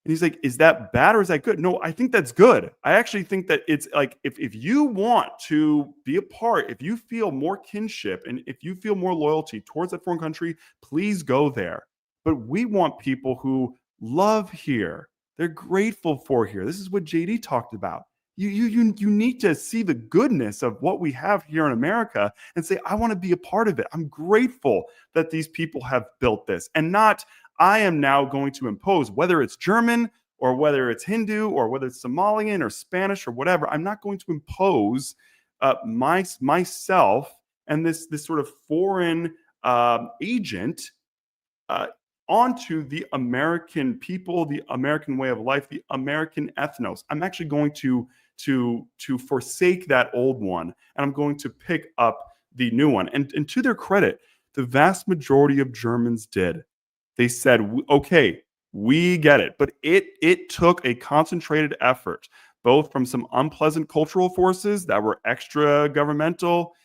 And he's like, is that bad or is that good? No, I think that's good. I actually think that it's like, if you want to be a part, if you feel more kinship and if you feel more loyalty towards that foreign country, please go there. But we want people who love here. They're grateful for here. This is what JD talked about. You need to see the goodness of what we have here in America and say, I want to be a part of it. I'm grateful that these people have built this, and not, I am now going to impose, whether it's German or whether it's Hindu or whether it's Somalian or Spanish or whatever. I'm not going to impose myself and this sort of foreign agent onto the American people, the American way of life, the American ethnos. I'm actually going to forsake that old one, and I'm going to pick up the new one. And to their credit, the vast majority of Germans did. They said, okay, we get it. But it took a concentrated effort, both from some unpleasant cultural forces that were extra governmental.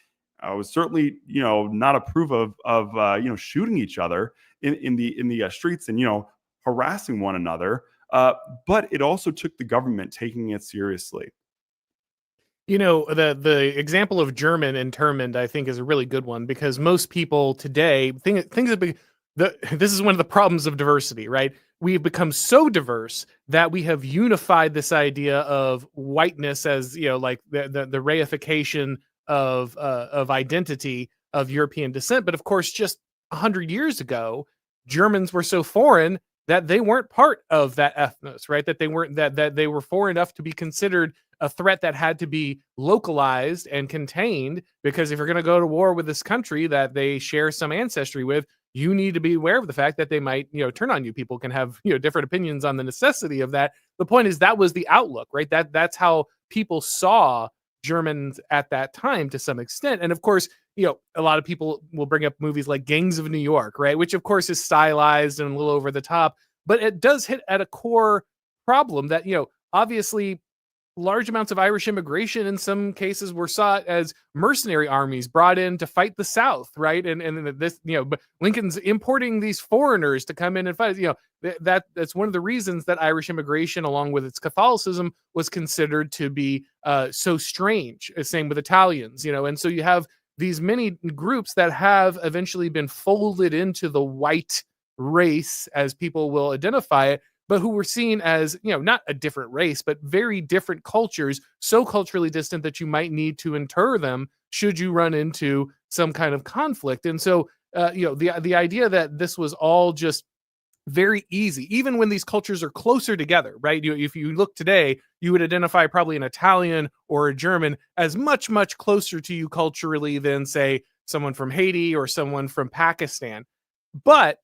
I was certainly, not approve of shooting each other in the streets and, harassing one another. But it also took the government taking it seriously. The example of German internment, I think, is a really good one, because most people today this is one of the problems of diversity, right? We've become so diverse that we have unified this idea of whiteness as, like the reification of identity of European descent. But of course, just 100 years ago, Germans were so foreign that they weren't part of that ethnos, right? That they weren't that they were foreign enough to be considered a threat that had to be localized and contained. Because if you're going to go to war with this country that they share some ancestry with, you need to be aware of the fact that they might, turn on you. People can have, different opinions on the necessity of that. The point is, that was the outlook, right? That's how people saw Germans at that time to some extent. And of course, a lot of people will bring up movies like Gangs of New York, right? Which of course is stylized and a little over the top, but it does hit at a core problem that, obviously large amounts of Irish immigration in some cases were sought as mercenary armies brought in to fight the South, right? And this, but Lincoln's importing these foreigners to come in and fight. That's one of the reasons that Irish immigration, along with its Catholicism, was considered to be so strange. Same with Italians, and so you have these many groups that have eventually been folded into the white race, as people will identify it, but who were seen as, not a different race, but very different cultures, so culturally distant that you might need to inter them should you run into some kind of conflict. And so, the idea that this was all just very easy, even when these cultures are closer together, right? If you look today, you would identify probably an Italian or a German as much, much closer to you culturally than, say, someone from Haiti or someone from Pakistan. But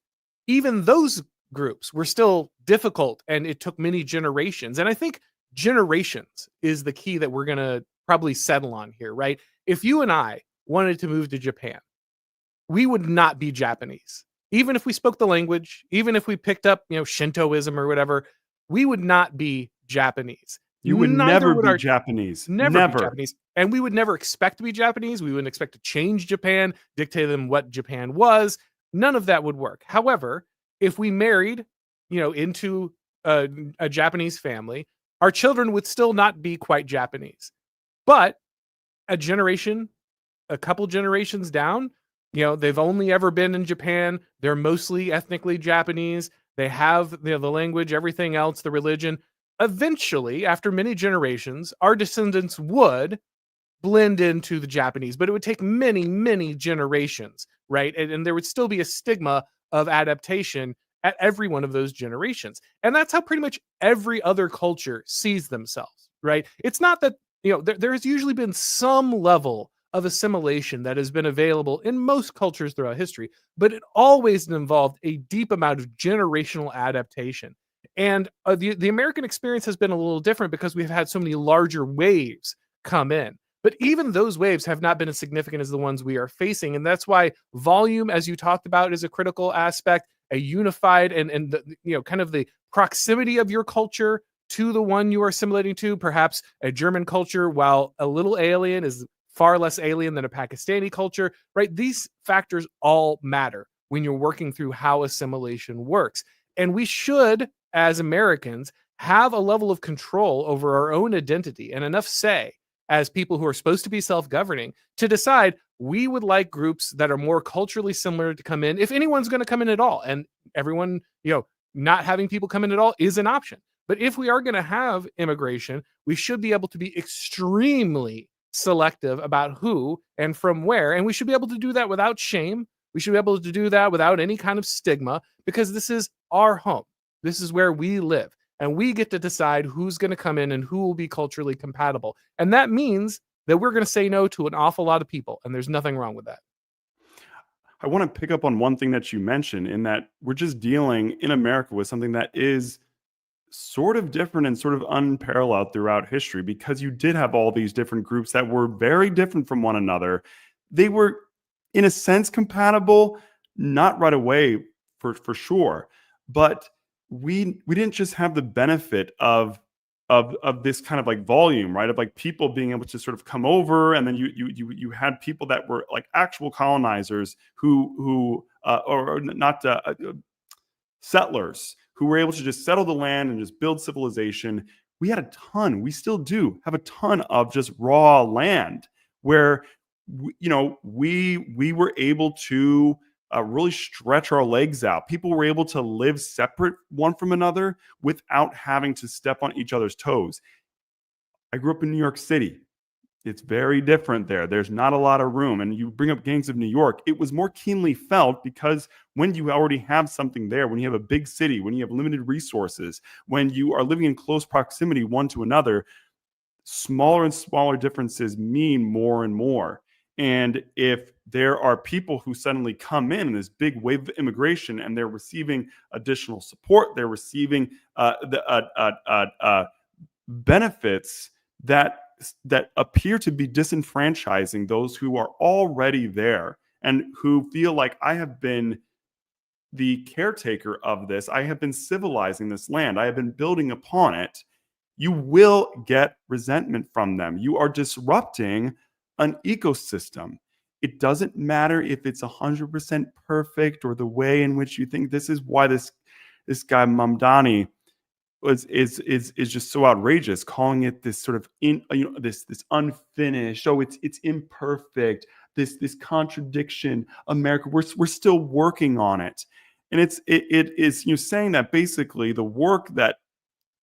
even those groups were still difficult, and it took many generations. And I think generations is the key that we're going to probably settle on here, right? If you and I wanted to move to Japan, we would not be Japanese. Even if we spoke the language, even if we picked up, Shintoism or whatever, we would not be Japanese. You would never be Japanese. Never be Japanese. And we would never expect to be Japanese. We wouldn't expect to change Japan, dictate them what Japan was. None of that would work. However, if we married, into a Japanese family, our children would still not be quite Japanese. But a couple generations down, they've only ever been in Japan. They're mostly ethnically Japanese. They have the language, everything else, the religion. Eventually, after many generations, our descendants would blend into the Japanese, but it would take many, many generations, right? And there would still be a stigma of adaptation at every one of those generations. And that's how pretty much every other culture sees themselves, right? It's not that, there has usually been some level of assimilation that has been available in most cultures throughout history, but it always involved a deep amount of generational adaptation. And the American experience has been a little different because we've had so many larger waves come in. But even those waves have not been as significant as the ones we are facing. And that's why volume, as you talked about, is a critical aspect. A unified and kind of the proximity of your culture to the one you are assimilating to. Perhaps a German culture, while a little alien, is far less alien than a Pakistani culture, right? These factors all matter when you're working through how assimilation works. And we should, as Americans, have a level of control over our own identity and enough say as people who are supposed to be self-governing to decide we would like groups that are more culturally similar to come in, if anyone's going to come in at all. And everyone, not having people come in at all is an option. But if we are going to have immigration, we should be able to be extremely selective about who and from where. And we should be able to do that without shame. We should be able to do that without any kind of stigma, because this is our home. This is where we live. And we get to decide who's going to come in and who will be culturally compatible. And that means that we're going to say no to an awful lot of people. And there's nothing wrong with that. I want to pick up on one thing that you mentioned, in that we're just dealing in America with something that is sort of different and sort of unparalleled throughout history, because you did have all these different groups that were very different from one another. They were, in a sense, compatible, not right away for sure, but we didn't just have the benefit of this kind of like volume, right? Of like people being able to sort of come over, and then you had people that were like actual colonizers who or not settlers who were able to just settle the land and just build civilization. We had a ton, we still do have a ton of just raw land where we were able to really stretch our legs out. People were able to live separate one from another without having to step on each other's toes. I grew up in New York City. It's very different there. There's not a lot of room. And you bring up gangs of New York, it was more keenly felt because when you already have something there, when you have a big city, when you have limited resources, when you are living in close proximity one to another, smaller and smaller differences mean more and more. And if there are people who suddenly come in this big wave of immigration and they're receiving additional support, they're receiving benefits that appear to be disenfranchising those who are already there and who feel like, I have been the caretaker of this, I have been civilizing this land, I have been building upon it, you will get resentment from them. You are disrupting an ecosystem. It doesn't matter if it's 100% perfect or the way in which you think. This is why this guy Mamdani is just so outrageous, calling it this sort of this unfinished. Oh, it's imperfect. This contradiction. America, we're still working on it, and it is saying that basically the work that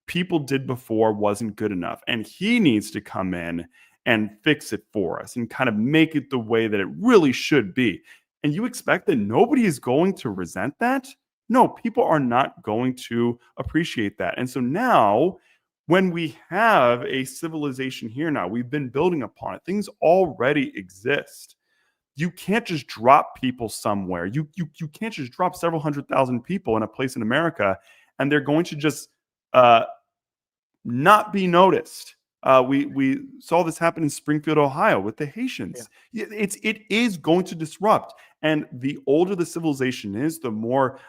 people did before wasn't good enough, and he needs to come in and fix it for us and kind of make it the way that it really should be. And you expect that nobody is going to resent that? No, people are not going to appreciate that. And so now, when we have a civilization here now, we've been building upon it, things already exist. You can't just drop people somewhere. You can't just drop several 100,000 people in a place in America and they're going to just not be noticed. We saw this happen in Springfield, Ohio, with the Haitians. Yeah. It is going to disrupt, and the older the civilization is, the more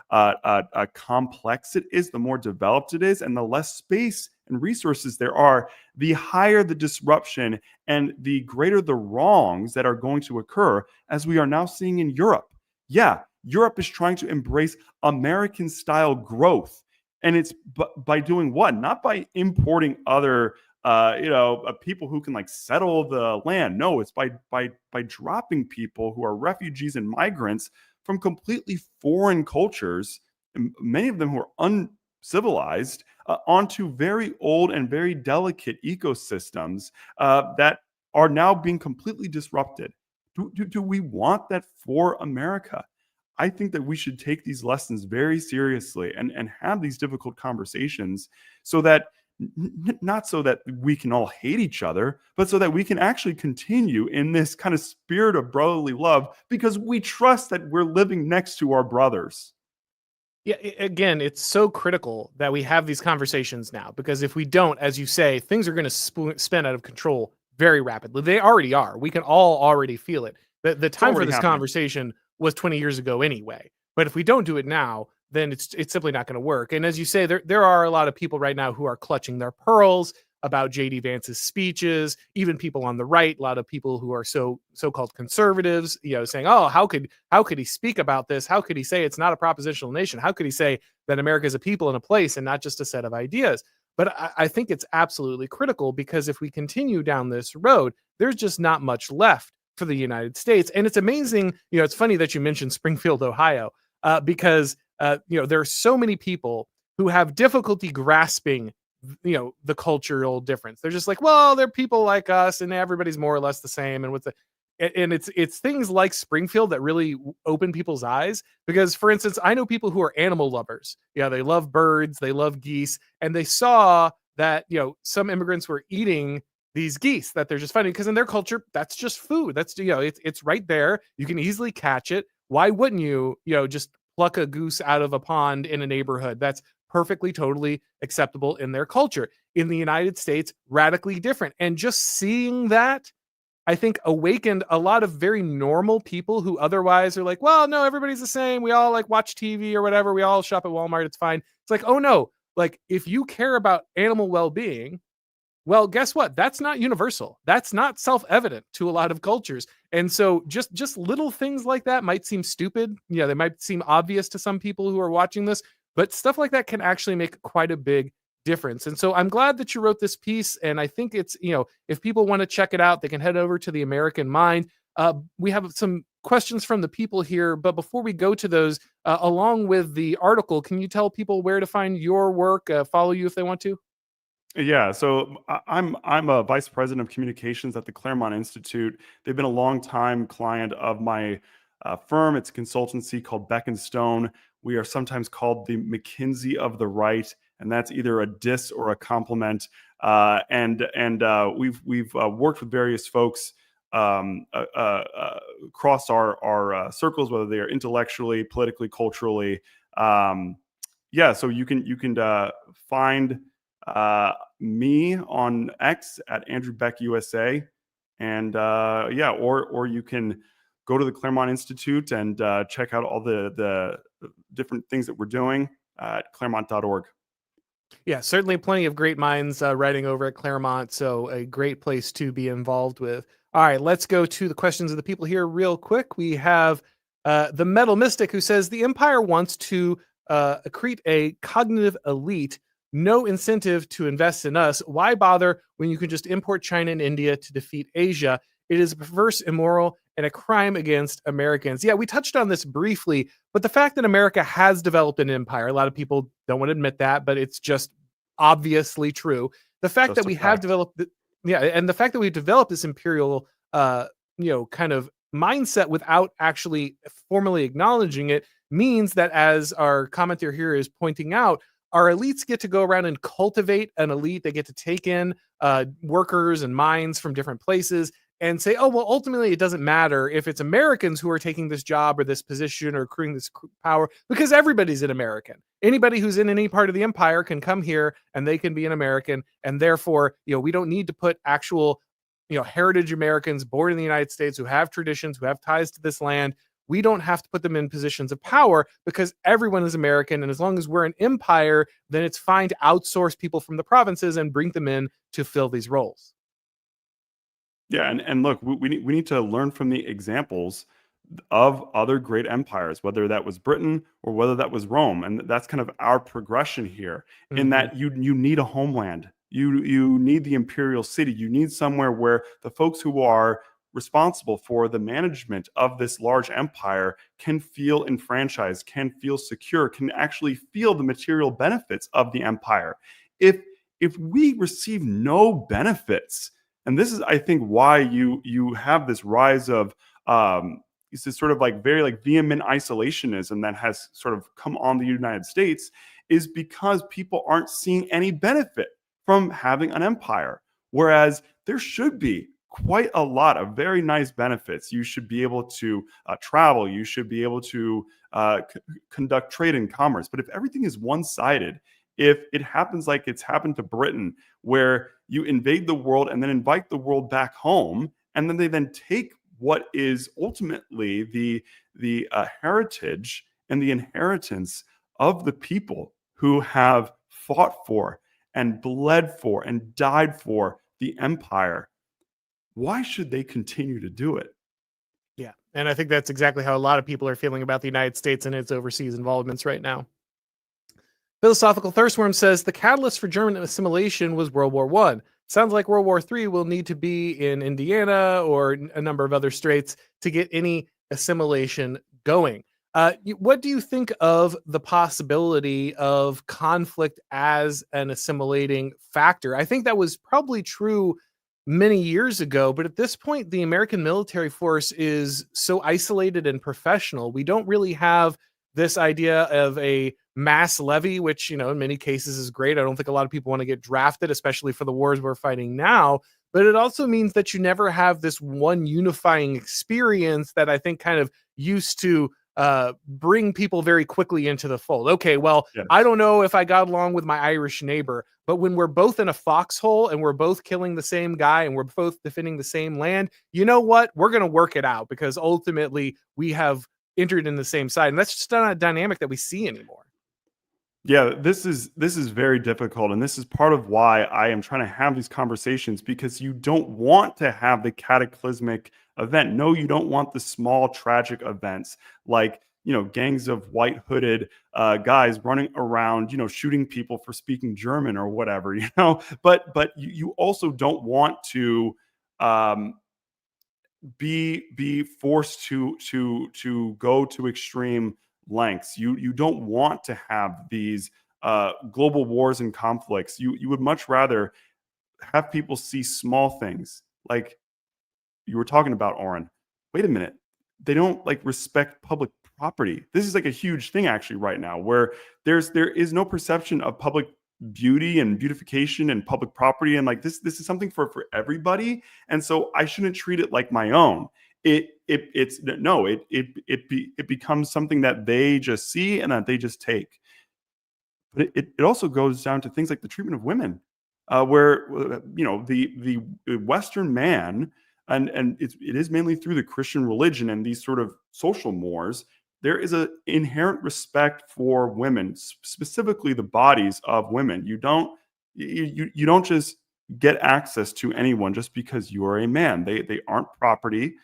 complex it is, the more developed it is, and the less space and resources there are, the higher the disruption and the greater the wrongs that are going to occur, as we are now seeing in Europe. Yeah, Europe is trying to embrace American-style growth. And it's by doing what? Not by importing other, people who can like settle the land. No, it's by dropping people who are refugees and migrants from completely foreign cultures, many of them who are uncivilized, onto very old and very delicate ecosystems that are now being completely disrupted. Do we want that for America? I think that we should take these lessons very seriously and have these difficult conversations so that not so that we can all hate each other, but so that we can actually continue in this kind of spirit of brotherly love because we trust that we're living next to our brothers. Yeah, again, it's so critical that we have these conversations now, because if we don't, as you say, things are going to spin out of control very rapidly. They already are. We can all already feel it. The It's time for already this happening. conversation was 20 years ago anyway. But if we don't do it now, then it's simply not going to work. And as you say, there are a lot of people right now who are clutching their pearls about JD Vance's speeches, even people on the right, a lot of people who are so-called conservatives, saying, "Oh, how could he speak about this? How could he say it's not a propositional nation? How could he say that America is a people and a place and not just a set of ideas?" But I think it's absolutely critical, because if we continue down this road, there's just not much left for the United States. And it's amazing. It's funny that you mentioned Springfield, Ohio, because there are so many people who have difficulty grasping the cultural difference. They're just like, well, they're people like us and everybody's more or less the same. And it's things like Springfield that really open people's eyes, because for instance, I know people who are animal lovers. Yeah, they love birds, they love geese, and they saw that some immigrants were eating these geese, that they're just finding, because in their culture that's just food. That's it's right there, you can easily catch it. Why wouldn't you just pluck a goose out of a pond in a neighborhood? That's perfectly, totally acceptable in their culture. In the United States, radically different. And just seeing that, I think, awakened a lot of very normal people who otherwise are like, well, no, everybody's the same. We all like watch TV or whatever. We all shop at Walmart. It's fine. It's like, oh no, like if you care about animal well-being, well, guess what? That's not universal. That's not self-evident to a lot of cultures. And so just little things like that might seem stupid. They might seem obvious to some people who are watching this, but stuff like that can actually make quite a big difference. And so I'm glad that you wrote this piece. And I think it's, if people want to check it out, they can head over to the American Mind. We have some questions from the people here, but before we go to those, along with the article, can you tell people where to find your work, follow you if they want to? Yeah, so I'm a vice president of communications at the Claremont Institute. They've been a long time client of my firm. It's a consultancy called Beck and Stone. We are sometimes called the McKinsey of the right, and that's either a diss or a compliment. And we've worked with various folks across our circles, whether they are intellectually, politically, culturally. Yeah, so you can find me on X at Andrew Beck USA, and yeah, or you can go to the Claremont Institute and check out all the different things that we're doing at claremont.org. Yeah, certainly plenty of great minds writing over at Claremont. So a great place to be involved with. All right, let's go to the questions of the people here real quick. We have the Metal Mystic, who says the Empire wants to accrete a cognitive elite. No incentive to invest in us. Why bother when you can just import China and India to defeat Asia? It is perverse, immoral, and a crime against Americans. Yeah, we touched on this briefly, but the fact that America has developed an empire, a lot of people don't want to admit that, but it's just obviously true. The fact that Just a we have fact. developed, yeah, and the fact that we've developed this imperial, kind of mindset without actually formally acknowledging it means that, as our commenter here is pointing out, our elites get to go around and cultivate an elite. They get to take in workers and minds from different places and say, oh, well, ultimately, it doesn't matter if it's Americans who are taking this job or this position or accruing this power, because everybody's an American. Anybody who's in any part of the empire can come here and they can be an American. And therefore, we don't need to put actual, heritage Americans born in the United States who have traditions, who have ties to this land. We don't have to put them in positions of power because everyone is American. And as long as we're an empire, then it's fine to outsource people from the provinces and bring them in to fill these roles. Yeah, and look, we need to learn from the examples of other great empires, whether that was Britain or whether that was Rome, and that's kind of our progression here. In Mhm. that you need a homeland, you need the imperial city, you need somewhere where the folks who are responsible for the management of this large empire can feel enfranchised, can feel secure, can actually feel the material benefits of the empire. If we receive no benefits, and this is, I think, why you have this rise of it's this sort of like very like vehement isolationism that has sort of come on the United States, is because people aren't seeing any benefit from having an empire, whereas there should be quite a lot of very nice benefits. You should be able to travel, you should be able to conduct trade and commerce. But if everything is one-sided, if it happens like it's happened to Britain, where You invade the world and then invite the world back home, and then they then take what is ultimately the heritage and the inheritance of the people who have fought for and bled for and died for the empire. Why should they continue to do it? Yeah. And I think that's exactly how a lot of people are feeling about the United States and its overseas involvements right now. Philosophical Thirstworm says the catalyst for German assimilation was World War One. Sounds like World War III will need to be in Indiana or a number of other states to get any assimilation going. What do you think of the possibility of conflict as an assimilating factor? I think that was probably true many years ago, but at this point, the American military force is so isolated and professional. We don't really have this idea of a mass levy, which, in many cases is great. I don't think a lot of people want to get drafted, especially for the wars we're fighting now. But it also means that you never have this one unifying experience that I think kind of used to bring people very quickly into the fold. Okay, well, I Yes. don't know if I got along with my Irish neighbor, but when we're both in a foxhole and we're both killing the same guy and we're both defending the same land, you know what? We're going to work it out because ultimately we have entered in the same side. And that's just not a dynamic that we see anymore. Yeah, this is very difficult, and this is part of why I am trying to have these conversations, because you don't want to have the cataclysmic event. No, you don't want the small tragic events like, gangs of white hooded guys running around, shooting people for speaking German or whatever, But you also don't want to um, be forced to go to extreme lengths. You don't want to have these global wars and conflicts. You would much rather have people see small things, like you were talking about, Auron. Wait a minute, they don't like respect public property. This is like a huge thing actually right now, where there is no perception of public beauty and beautification and public property, and like this is something for everybody, and so I shouldn't treat it like my own. It's no, it becomes something that they just see and that they just take. But it also goes down to things like the treatment of women, where the Western man, and it is mainly through the Christian religion and these sort of social mores. There is an inherent respect for women, specifically the bodies of women. You don't just get access to anyone just because you are a man. They aren't property.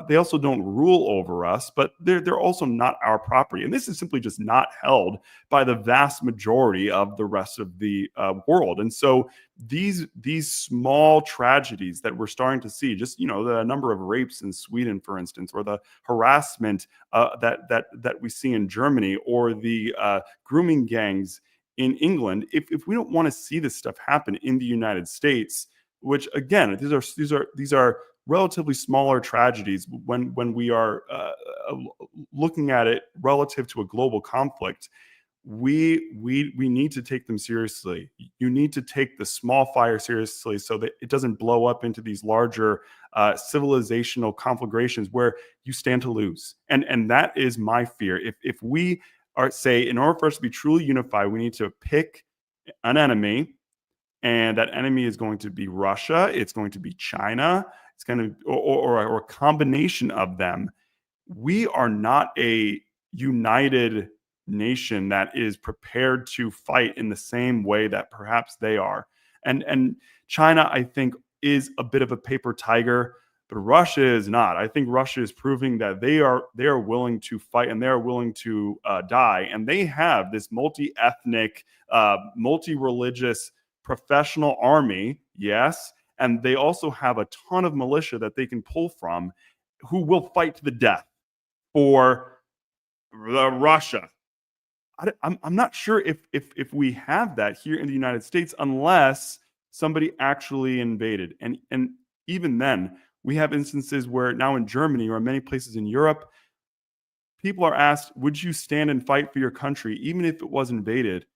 They also don't rule over us, but they're also not our property. And this is simply just not held by the vast majority of the rest of the world. And so these small tragedies that we're starting to see, just the number of rapes in Sweden, for instance, or the harassment that we see in Germany, or the grooming gangs in England. If we don't want to see this stuff happen in the United States, which again, these are relatively smaller tragedies when we are looking at it relative to a global conflict, we need to take them seriously. You need to take the small fire seriously so that it doesn't blow up into these larger civilizational conflagrations where you stand to lose. And that is my fear. If we are, say, in order for us to be truly unified, we need to pick an enemy, and that enemy is going to be Russia, it's going to be China, it's going to or a combination of them. We are not a united nation that is prepared to fight in the same way that perhaps they are. And China, I think, is a bit of a paper tiger, but Russia is not. I think Russia is proving that they are willing to fight, and they are willing to die, and they have this multi-ethnic, multi-religious professional army, yes, and they also have a ton of militia that they can pull from, who will fight to the death for Russia. I'm not sure if we have that here in the United States, unless somebody actually invaded, and even then, we have instances where now in Germany or in many places in Europe, people are asked, "Would you stand and fight for your country, even if it was invaded?"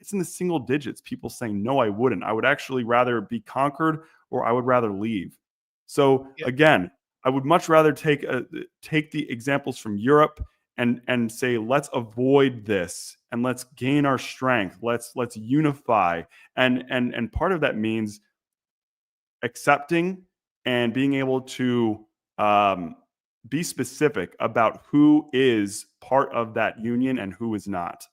It's in the single digits. People saying, "No, I wouldn't. I would actually rather be conquered, or I would rather leave." So Yeah. again, I would much rather take the examples from Europe and say, let's avoid this and let's gain our strength. Let's unify. And part of that means accepting and being able to be specific about who is part of that union and who is not.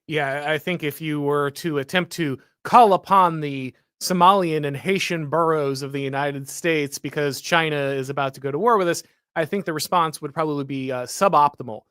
Yeah, I think if you were to attempt to call upon the Somalian and Haitian boroughs of the United States because China is about to go to war with us, I think the response would probably be suboptimal.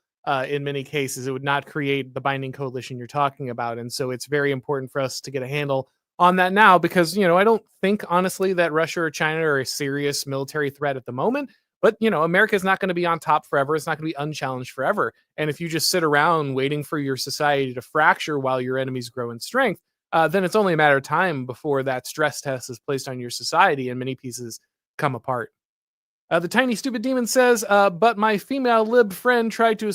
In many cases, it would not create the binding coalition you're talking about. And so it's very important for us to get a handle on that now because, I don't think, honestly, that Russia or China are a serious military threat at the moment. But, America is not going to be on top forever. It's not going to be unchallenged forever. And if you just sit around waiting for your society to fracture while your enemies grow in strength, then it's only a matter of time before that stress test is placed on your society and many pieces come apart. The tiny stupid demon says, but my female lib friend tried to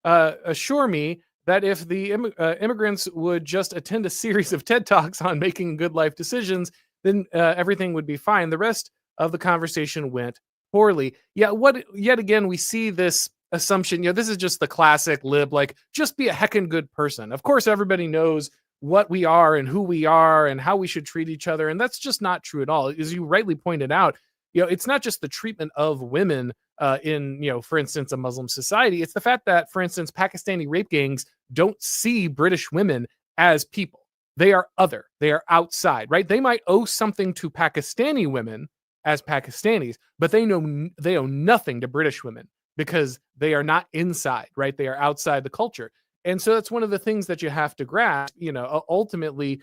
assure me that if the immigrants would just attend a series of TED Talks on making good life decisions, then everything would be fine. The rest of the conversation went poorly. Yeah, yet again, we see this assumption, this is just the classic lib, like, just be a heckin' good person. Of course, everybody knows what we are and who we are and how we should treat each other. And that's just not true at all. As you rightly pointed out, it's not just the treatment of women in, for instance, a Muslim society. It's the fact that, for instance, Pakistani rape gangs don't see British women as people. They are other. They are outside, right? They might owe something to Pakistani women as Pakistanis, but they owe nothing to British women because they are not inside, right? They are outside the culture. And so that's one of the things that you have to grasp, ultimately,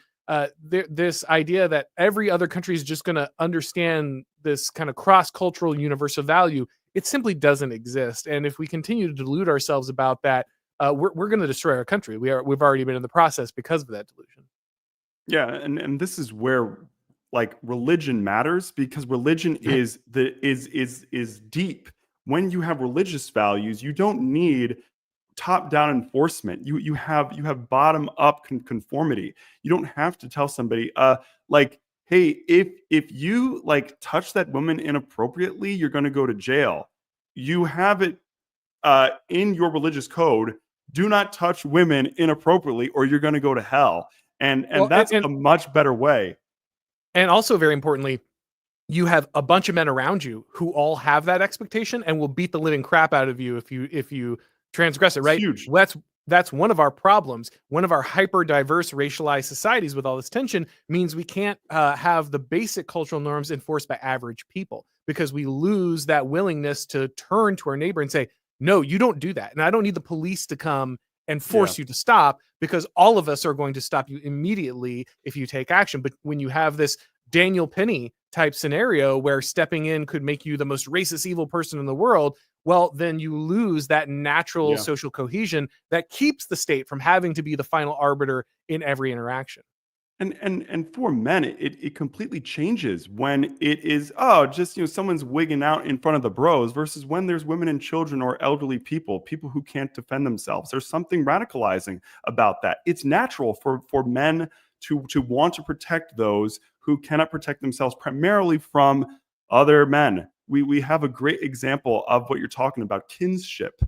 this idea that every other country is just going to understand this kind of cross-cultural universal value, it simply doesn't exist. And if we continue to delude ourselves about that, we're going to destroy our country. We've already been in the process because of that delusion. Yeah, and this is where like religion matters, because religion is deep. When you have religious values, you don't need top-down enforcement. You have bottom-up conformity. You don't have to tell somebody like, hey, if you like touch that woman inappropriately, you're going to go to jail. You have it in your religious code, do not touch women inappropriately or you're going to go to hell. And that's a much better way. And also, very importantly, you have a bunch of men around you who all have that expectation and will beat the living crap out of you if you transgress it, right? It's huge. That's one of our problems. One of our hyper diverse racialized societies with all this tension means we can't have the basic cultural norms enforced by average people because we lose that willingness to turn to our neighbor and say, no, you don't do that. And I don't need the police to come and force you to stop, because all of us are going to stop you immediately if you take action. But when you have this Daniel Penny type scenario where stepping in could make you the most racist, evil person in the world, well, then you lose that natural social cohesion that keeps the state from having to be the final arbiter in every interaction. And for men, it completely changes when it is just someone's wigging out in front of the bros versus when there's women and children or elderly people who can't defend themselves. There's something radicalizing about that. It's natural for men to want to protect those who cannot protect themselves, primarily from other men. We have a great example of what you're talking about, kinship,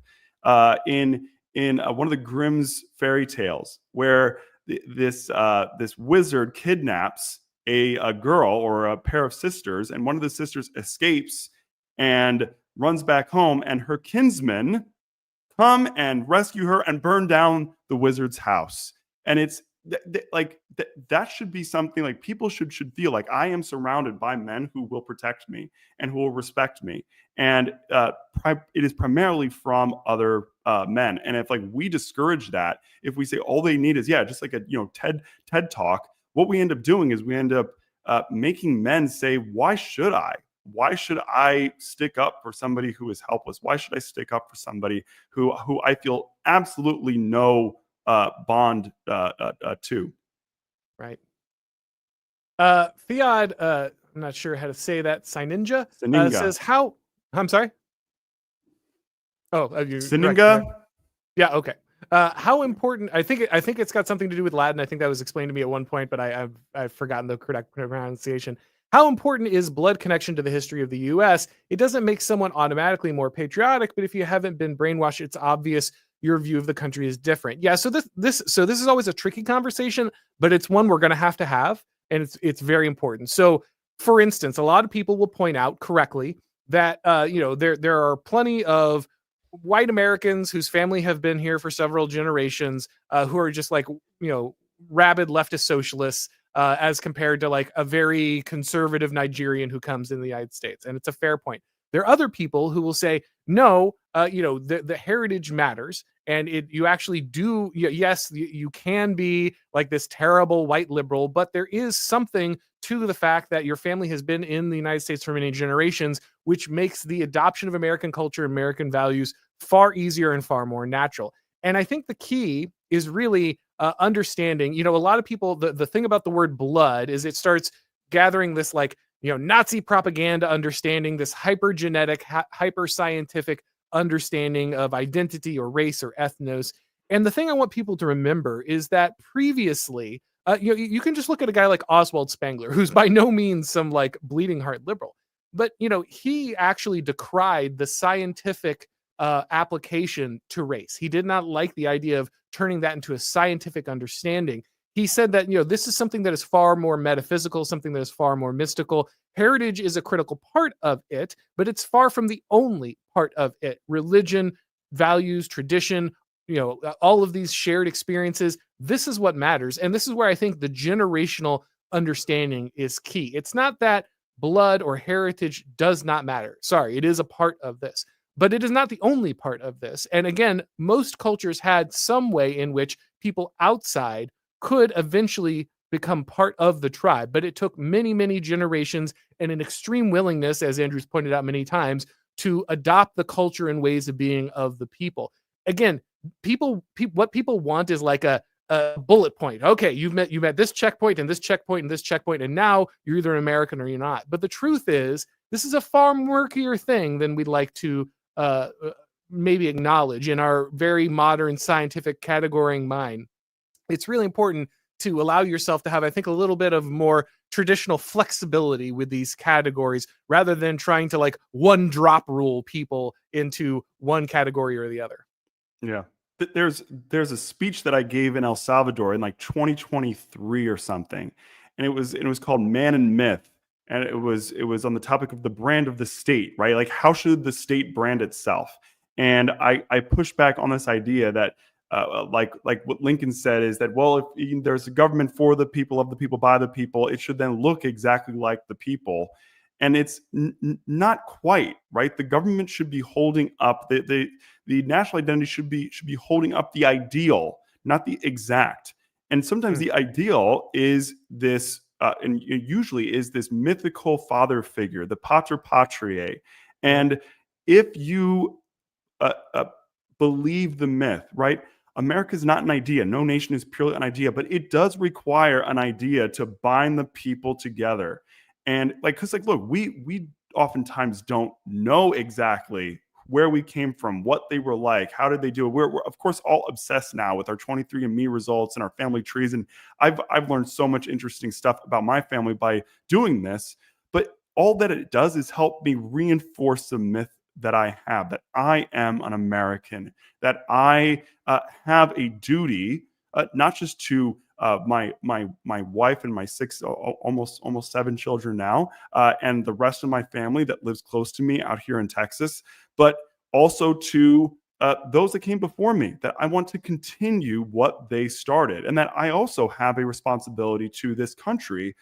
in one of the Grimm's fairy tales, where this wizard kidnaps a girl or a pair of sisters, and one of the sisters escapes and runs back home, and her kinsmen come and rescue her and burn down the wizard's house. And it's that should be something like people should feel like I am surrounded by men who will protect me and who will respect me. And it is primarily from other men. And if we discourage that, if we say all they need is just like a TED talk, what we end up doing is we end up making men say, why should I? Why should I stick up for somebody who is helpless? Why should I stick up for somebody who I feel absolutely no bond to? Right. Fiad, I'm not sure how to say that. Sininja says how. I'm sorry. Oh, Sininga. Yeah. Okay. How important? I think it's got something to do with Latin. I think that was explained to me at one point, but I've forgotten the correct pronunciation. How important is blood connection to the history of the U.S.? It doesn't make someone automatically more patriotic, but if you haven't been brainwashed, it's obvious your view of the country is different. Yeah. So this is always a tricky conversation, but it's one we're going to have, and it's very important. So For instance, a lot of people will point out correctly that there are plenty of white Americans whose family have been here for several generations, who are just like rabid leftist socialists, as compared to like a very conservative Nigerian who comes in the United States, and it's a fair point. There are other people who will say no, the heritage matters, and you actually do. Yes, you can be like this terrible white liberal, but there is something to the fact that your family has been in the United States for many generations, which makes the adoption of American culture, American values far easier and far more natural. And I think the key is really understanding. A lot of people, the thing about the word blood is it starts gathering this like, Nazi propaganda understanding, this hypergenetic, hyper scientific understanding of identity or race or ethnos. And the thing I want people to remember is that previously, you can just look at a guy like Oswald Spengler, who's by no means some like bleeding heart liberal, but he actually decried the scientific application to race. He did not like the idea of turning that into a scientific understanding. He said that this is something that is far more metaphysical, something that is far more mystical. Heritage is a critical part of it, but it's far from the only part of it. Religion, values, tradition, all of these shared experiences, this is what matters. And this is where I think the generational understanding is key. It's not that blood or heritage does not matter. Sorry, it is a part of this, but it is not the only part of this. And again, most cultures had some way in which people outside could eventually become part of the tribe, but it took many, many generations and an extreme willingness, as Andrew's pointed out many times, to adopt the culture and ways of being of the people. Again, what people want is like a bullet point. Okay, you met this checkpoint and this checkpoint and this checkpoint, and now you're either American or you're not. But the truth is, this is a far murkier thing than we'd like to maybe acknowledge in our very modern scientific categorizing mind. It's really important to allow yourself to have, I think, a little bit of more traditional flexibility with these categories rather than trying to like one drop rule people into one category or the other. Yeah. There's a speech that I gave in El Salvador in like 2023 or something, and it was called Man and Myth, and it was on the topic of the brand of the state, right? Like how should the state brand itself? And I pushed back on this idea that like what Lincoln said is that, well, if there's a government for the people, of the people, by the people, it should then look exactly like the people. And it's not quite, right. The government should be holding up the national identity should be holding up the ideal, not the exact. And sometimes the ideal is this, and it usually is this mythical father figure, the pater patriae. And if you believe the myth, right? America is not an idea. No nation is purely an idea, but it does require an idea to bind the people together. And because look, we oftentimes don't know exactly where we came from, what they were like, how did they do it. We're of course all obsessed now with our 23andMe results and our family trees. And I've learned so much interesting stuff about my family by doing this. But all that it does is help me reinforce the myth that I have, that I am an American, that I have a duty, not just to my wife and my six, almost seven children now, and the rest of my family that lives close to me out here in Texas, but also to those that came before me, that I want to continue what they started, and that I also have a responsibility to this country.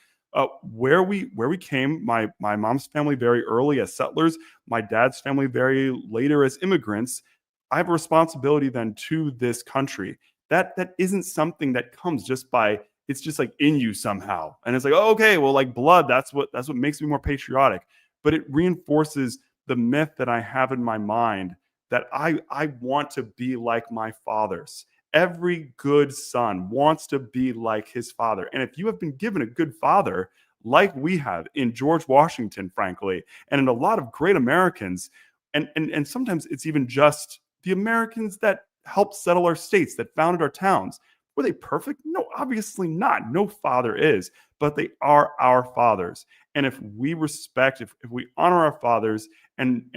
Where we came, my mom's family very early as settlers, my dad's family very later as immigrants. I have a responsibility then to this country. That isn't something that comes just by, it's just like in you somehow. And it's like, oh, okay, well, like blood, that's what makes me more patriotic. But it reinforces the myth that I have in my mind that I want to be like my fathers. Every good son wants to be like his father. And if you have been given a good father, like we have in George Washington, frankly, and in a lot of great Americans, and sometimes it's even just the Americans that helped settle our states, that founded our towns. Were they perfect? No, obviously not. No father is, but they are our fathers. And if we respect, if we honor our fathers and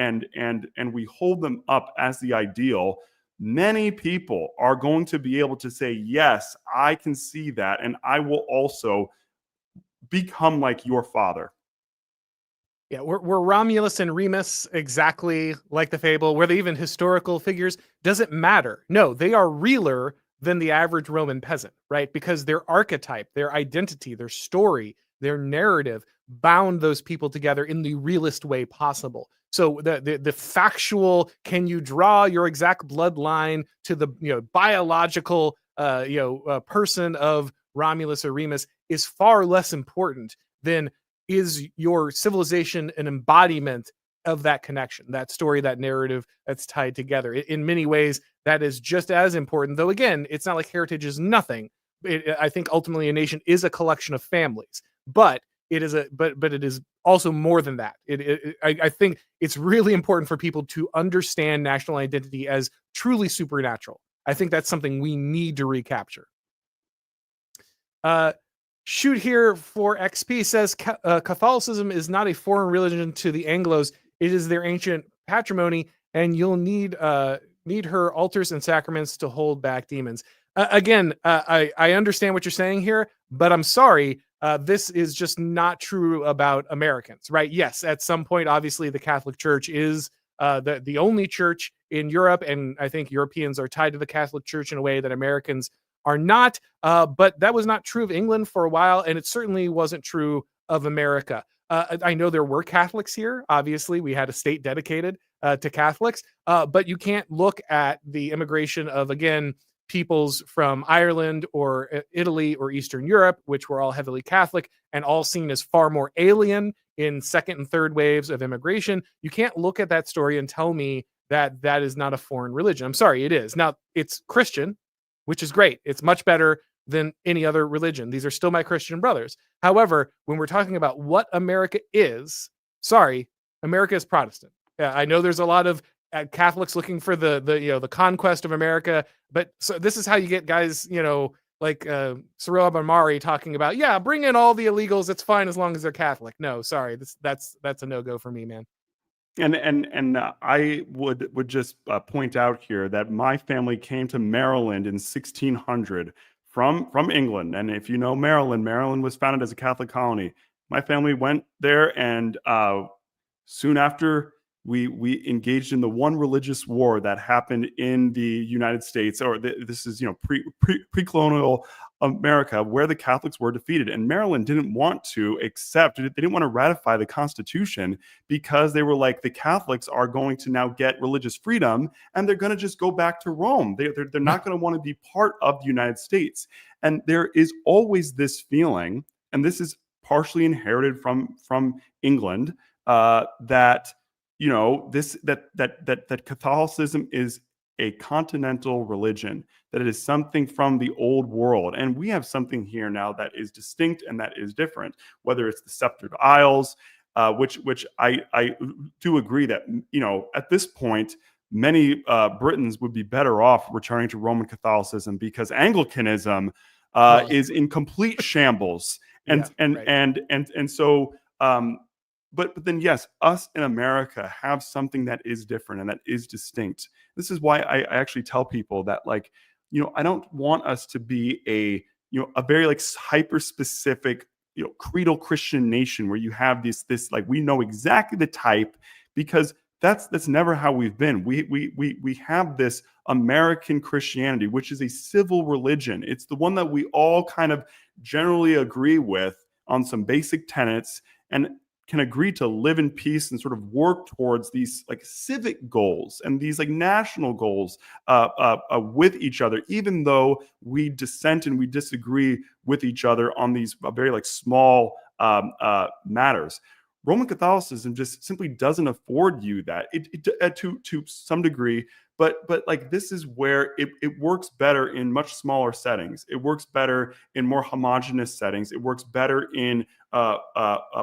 we hold them up as the ideal, many people are going to be able to say, yes, I can see that, and I will also become like your father. Yeah, we're Romulus and Remus, exactly like the fable. Were they even historical figures? Does it matter? No, they are realer than the average Roman peasant, right? Because their archetype, their identity, their story, their narrative bound those people together in the realest way possible. So the factual, can you draw your exact bloodline to the biological person of Romulus or Remus is far less important than is your civilization an embodiment of that connection, that story, that narrative that's tied together. In many ways, that is just as important, though again, it's not like heritage is nothing. I think ultimately a nation is a collection of families, but it is but it is also more than that. I think it's really important for people to understand national identity as truly supernatural. I think that's something we need to recapture. Shoot here for XP says Catholicism is not a foreign religion to the Anglos. It is their ancient patrimony, and you'll need her altars and sacraments to hold back demons. Again, I understand what you're saying here, but I'm sorry. This is just not true about Americans, right? Yes, at some point, obviously, the Catholic Church is the only church in Europe, and I think Europeans are tied to the Catholic Church in a way that Americans are not. But that was not true of England for a while, and it certainly wasn't true of America. I know there were Catholics here. Obviously, we had a state dedicated to Catholics, but you can't look at the immigration of, again, peoples from Ireland or Italy or Eastern Europe, which were all heavily Catholic and all seen as far more alien in second and third waves of immigration. You can't look at that story and tell me that that is not a foreign religion. I'm sorry, it is. Now, it's Christian, which is great. It's much better than any other religion. These are still my Christian brothers. However, when we're talking about what America is, sorry, America is Protestant. Yeah, I know there's a lot of Catholics looking for the conquest of America, but so this is how you get guys, like Cyril Abamari talking about, yeah, bring in all the illegals. It's fine as long as they're Catholic. No, sorry, that's a no go for me, man. And I would just point out here that my family came to Maryland in 1600 from England, and if you know Maryland, Maryland was founded as a Catholic colony. My family went there, and soon after we engaged in the one religious war that happened in the United States, or this is pre-colonial America, where the Catholics were defeated, and Maryland didn't want to accept, they didn't want to ratify the Constitution because they were like, the Catholics are going to now get religious freedom and they're going to just go back to Rome. They're not going to want to be part of the United States. And there is always this feeling, and this is partially inherited from England, that that Catholicism is a continental religion, that it is something from the old world. And we have something here now that is distinct and that is different, whether it's the Sceptered Isles, which I do agree that, at this point, many Britons would be better off returning to Roman Catholicism because Anglicanism is in complete shambles. And so but then yes, us in America have something that is different and that is distinct. This is why I actually tell people that, like, I don't want us to be a very like hyper specific creedal Christian nation where you have this like, we know exactly the type, because that's never how we've been. We have this American Christianity, which is a civil religion. It's the one that we all kind of generally agree with on some basic tenets, and can agree to live in peace and sort of work towards these like civic goals and these like national goals with each other, even though we dissent and we disagree with each other on these very like small matters. Roman Catholicism just simply doesn't afford you that, to some degree, but like, this is where it works better in much smaller settings. It works better in more homogenous settings. It works better in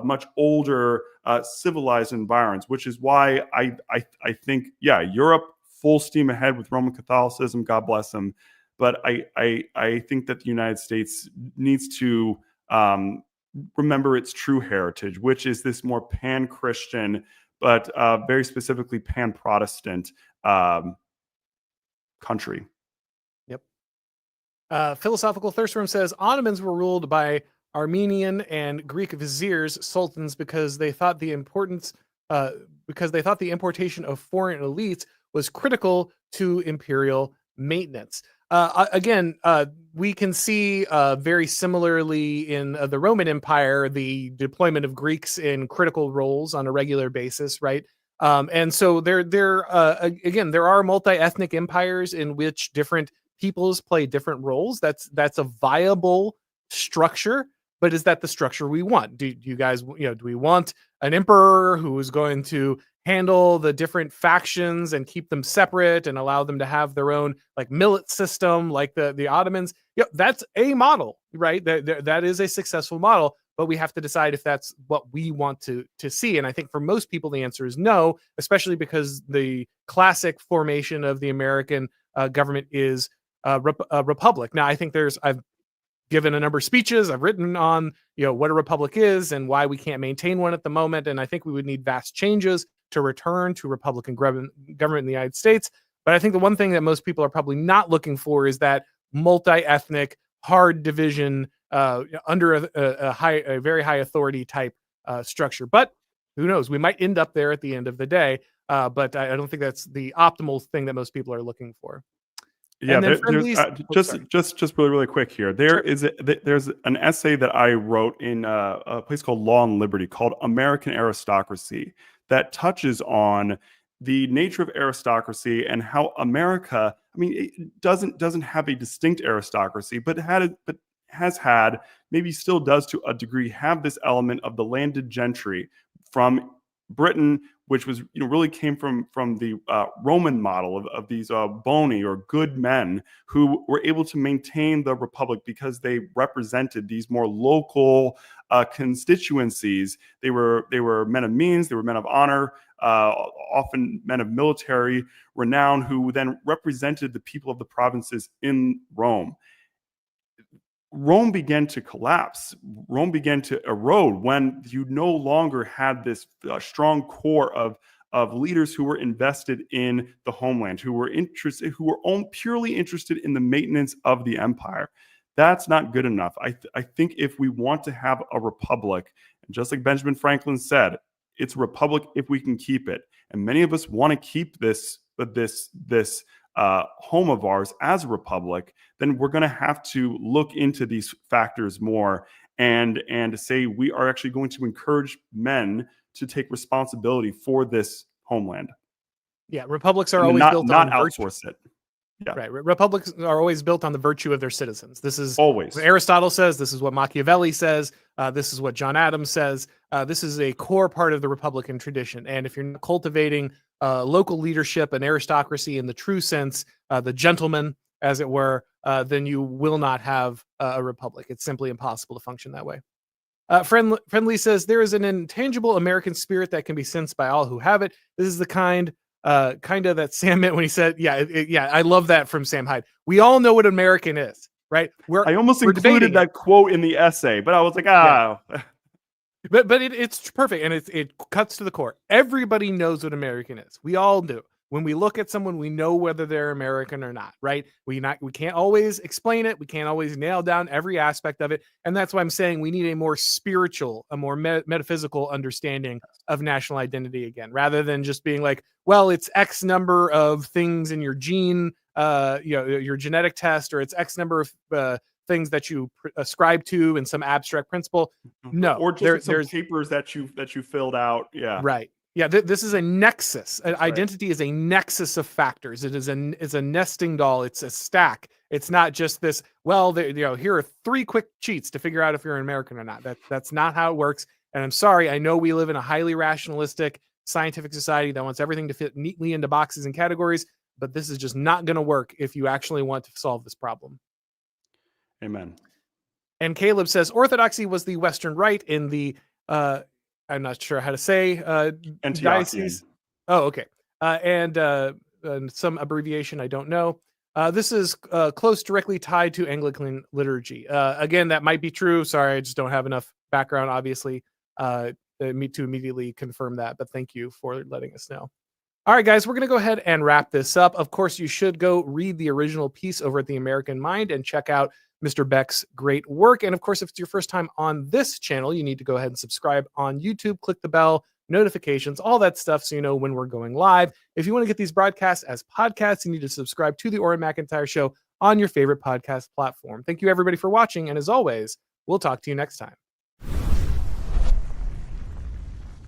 much older civilized environments, which is why I think, yeah, Europe full steam ahead with Roman Catholicism, God bless them, but I think that the United States needs to remember its true heritage, which is this more pan-Christian, but very specifically pan-Protestant country. Yep. Philosophical Thirst Room says Ottomans were ruled by Armenian and Greek viziers, sultans, because they thought the importation of foreign elites was critical to imperial maintenance. Again, we can see very similarly in the Roman Empire the deployment of Greeks in critical roles on a regular basis, right? And so again, there are multi-ethnic empires in which different peoples play different roles. That's a viable structure, but is that the structure we want? Do you guys, do we want an emperor who is going to handle the different factions and keep them separate and allow them to have their own like millet system like the Ottomans? That's a model, right? That is a successful model, but we have to decide if that's what we want to see. And I think for most people, the answer is no, especially because the classic formation of the American government is a republic. Now, I think I've given a number of speeches. I've written on, what a republic is and why we can't maintain one at the moment. And I think we would need vast changes to return to Republican government in the United States. But I think the one thing that most people are probably not looking for is that multi-ethnic, hard division under a very high authority type structure. But who knows? We might end up there at the end of the day. But I don't think that's the optimal thing that most people are looking for. Yeah, And then just really quick here. There's an essay that I wrote in a place called Law and Liberty called American Aristocracy that touches on the nature of aristocracy and how America, it doesn't have a distinct aristocracy, but has had, maybe still does to a degree, have this element of the landed gentry from Britain, which was really came from the Roman model of these boni or good men who were able to maintain the republic because they represented these more local constituencies. They were men of means, they were men of honor, often men of military renown, who then represented the people of the provinces in Rome. Rome began to collapse. Rome began to erode when you no longer had this strong core of leaders who were invested in the homeland, who were purely interested in the maintenance of the empire. That's not good enough. I think if we want to have a republic, and just like Benjamin Franklin said, it's a republic if we can keep it. And many of us want to keep this home of ours as a republic, then we're going to have to look into these factors more and say we are actually going to encourage men to take responsibility for this homeland. Yeah, republics are always built on outsource it. Yeah. Right. Republics are always built on the virtue of their citizens. This is always what Aristotle says. This is what Machiavelli says. This is what John Adams says. This is a core part of the Republican tradition. And if you're not cultivating local leadership and aristocracy in the true sense, the gentleman, as it were, then you will not have a republic. It's simply impossible to function that way. Friendly says, there is an intangible American spirit that can be sensed by all who have it. This is the kind of that Sam meant when he said, I love that from Sam Hyde. We all know what American is, right? I almost included that quote in the essay, but I was like, Yeah. But it's perfect, and it cuts to the core. Everybody knows what American is. We all do. When we look at someone, we know whether they're American or not, right? We can't always explain it. We can't always nail down every aspect of it. And that's why I'm saying we need a more spiritual, a more metaphysical understanding of national identity again, rather than just being like, well, it's X number of things in your gene, your genetic test, or it's X number of things that you ascribe to in some abstract principle. No, or just some papers that you filled out. Yeah. Right. Yeah, this is a nexus. Identity is a nexus of factors. It's a nesting doll. It's a stack. It's not just this. Well, here are 3 quick cheats to figure out if you're an American or not. That's not how it works. And I'm sorry. I know we live in a highly rationalistic, scientific society that wants everything to fit neatly into boxes and categories. But this is just not going to work if you actually want to solve this problem. Amen. And Caleb says orthodoxy was the Western Rite in the. I'm not sure how to say diocese. Oh, okay. And some abbreviation I don't know. This is close directly tied to Anglican liturgy. Again, that might be true. Sorry, I just don't have enough background, obviously, to immediately confirm that. But thank you for letting us know. All right, guys, we're going to go ahead and wrap this up. Of course, you should go read the original piece over at the American Mind and check out Mr. Beck's great work. And of course, if it's your first time on this channel, you need to go ahead and subscribe on YouTube, click the bell, notifications, all that stuff, so you know when we're going live. If you want to get these broadcasts as podcasts, you need to subscribe to the Auron MacIntyre Show on your favorite podcast platform. Thank you, everybody, for watching. And as always, we'll talk to you next time.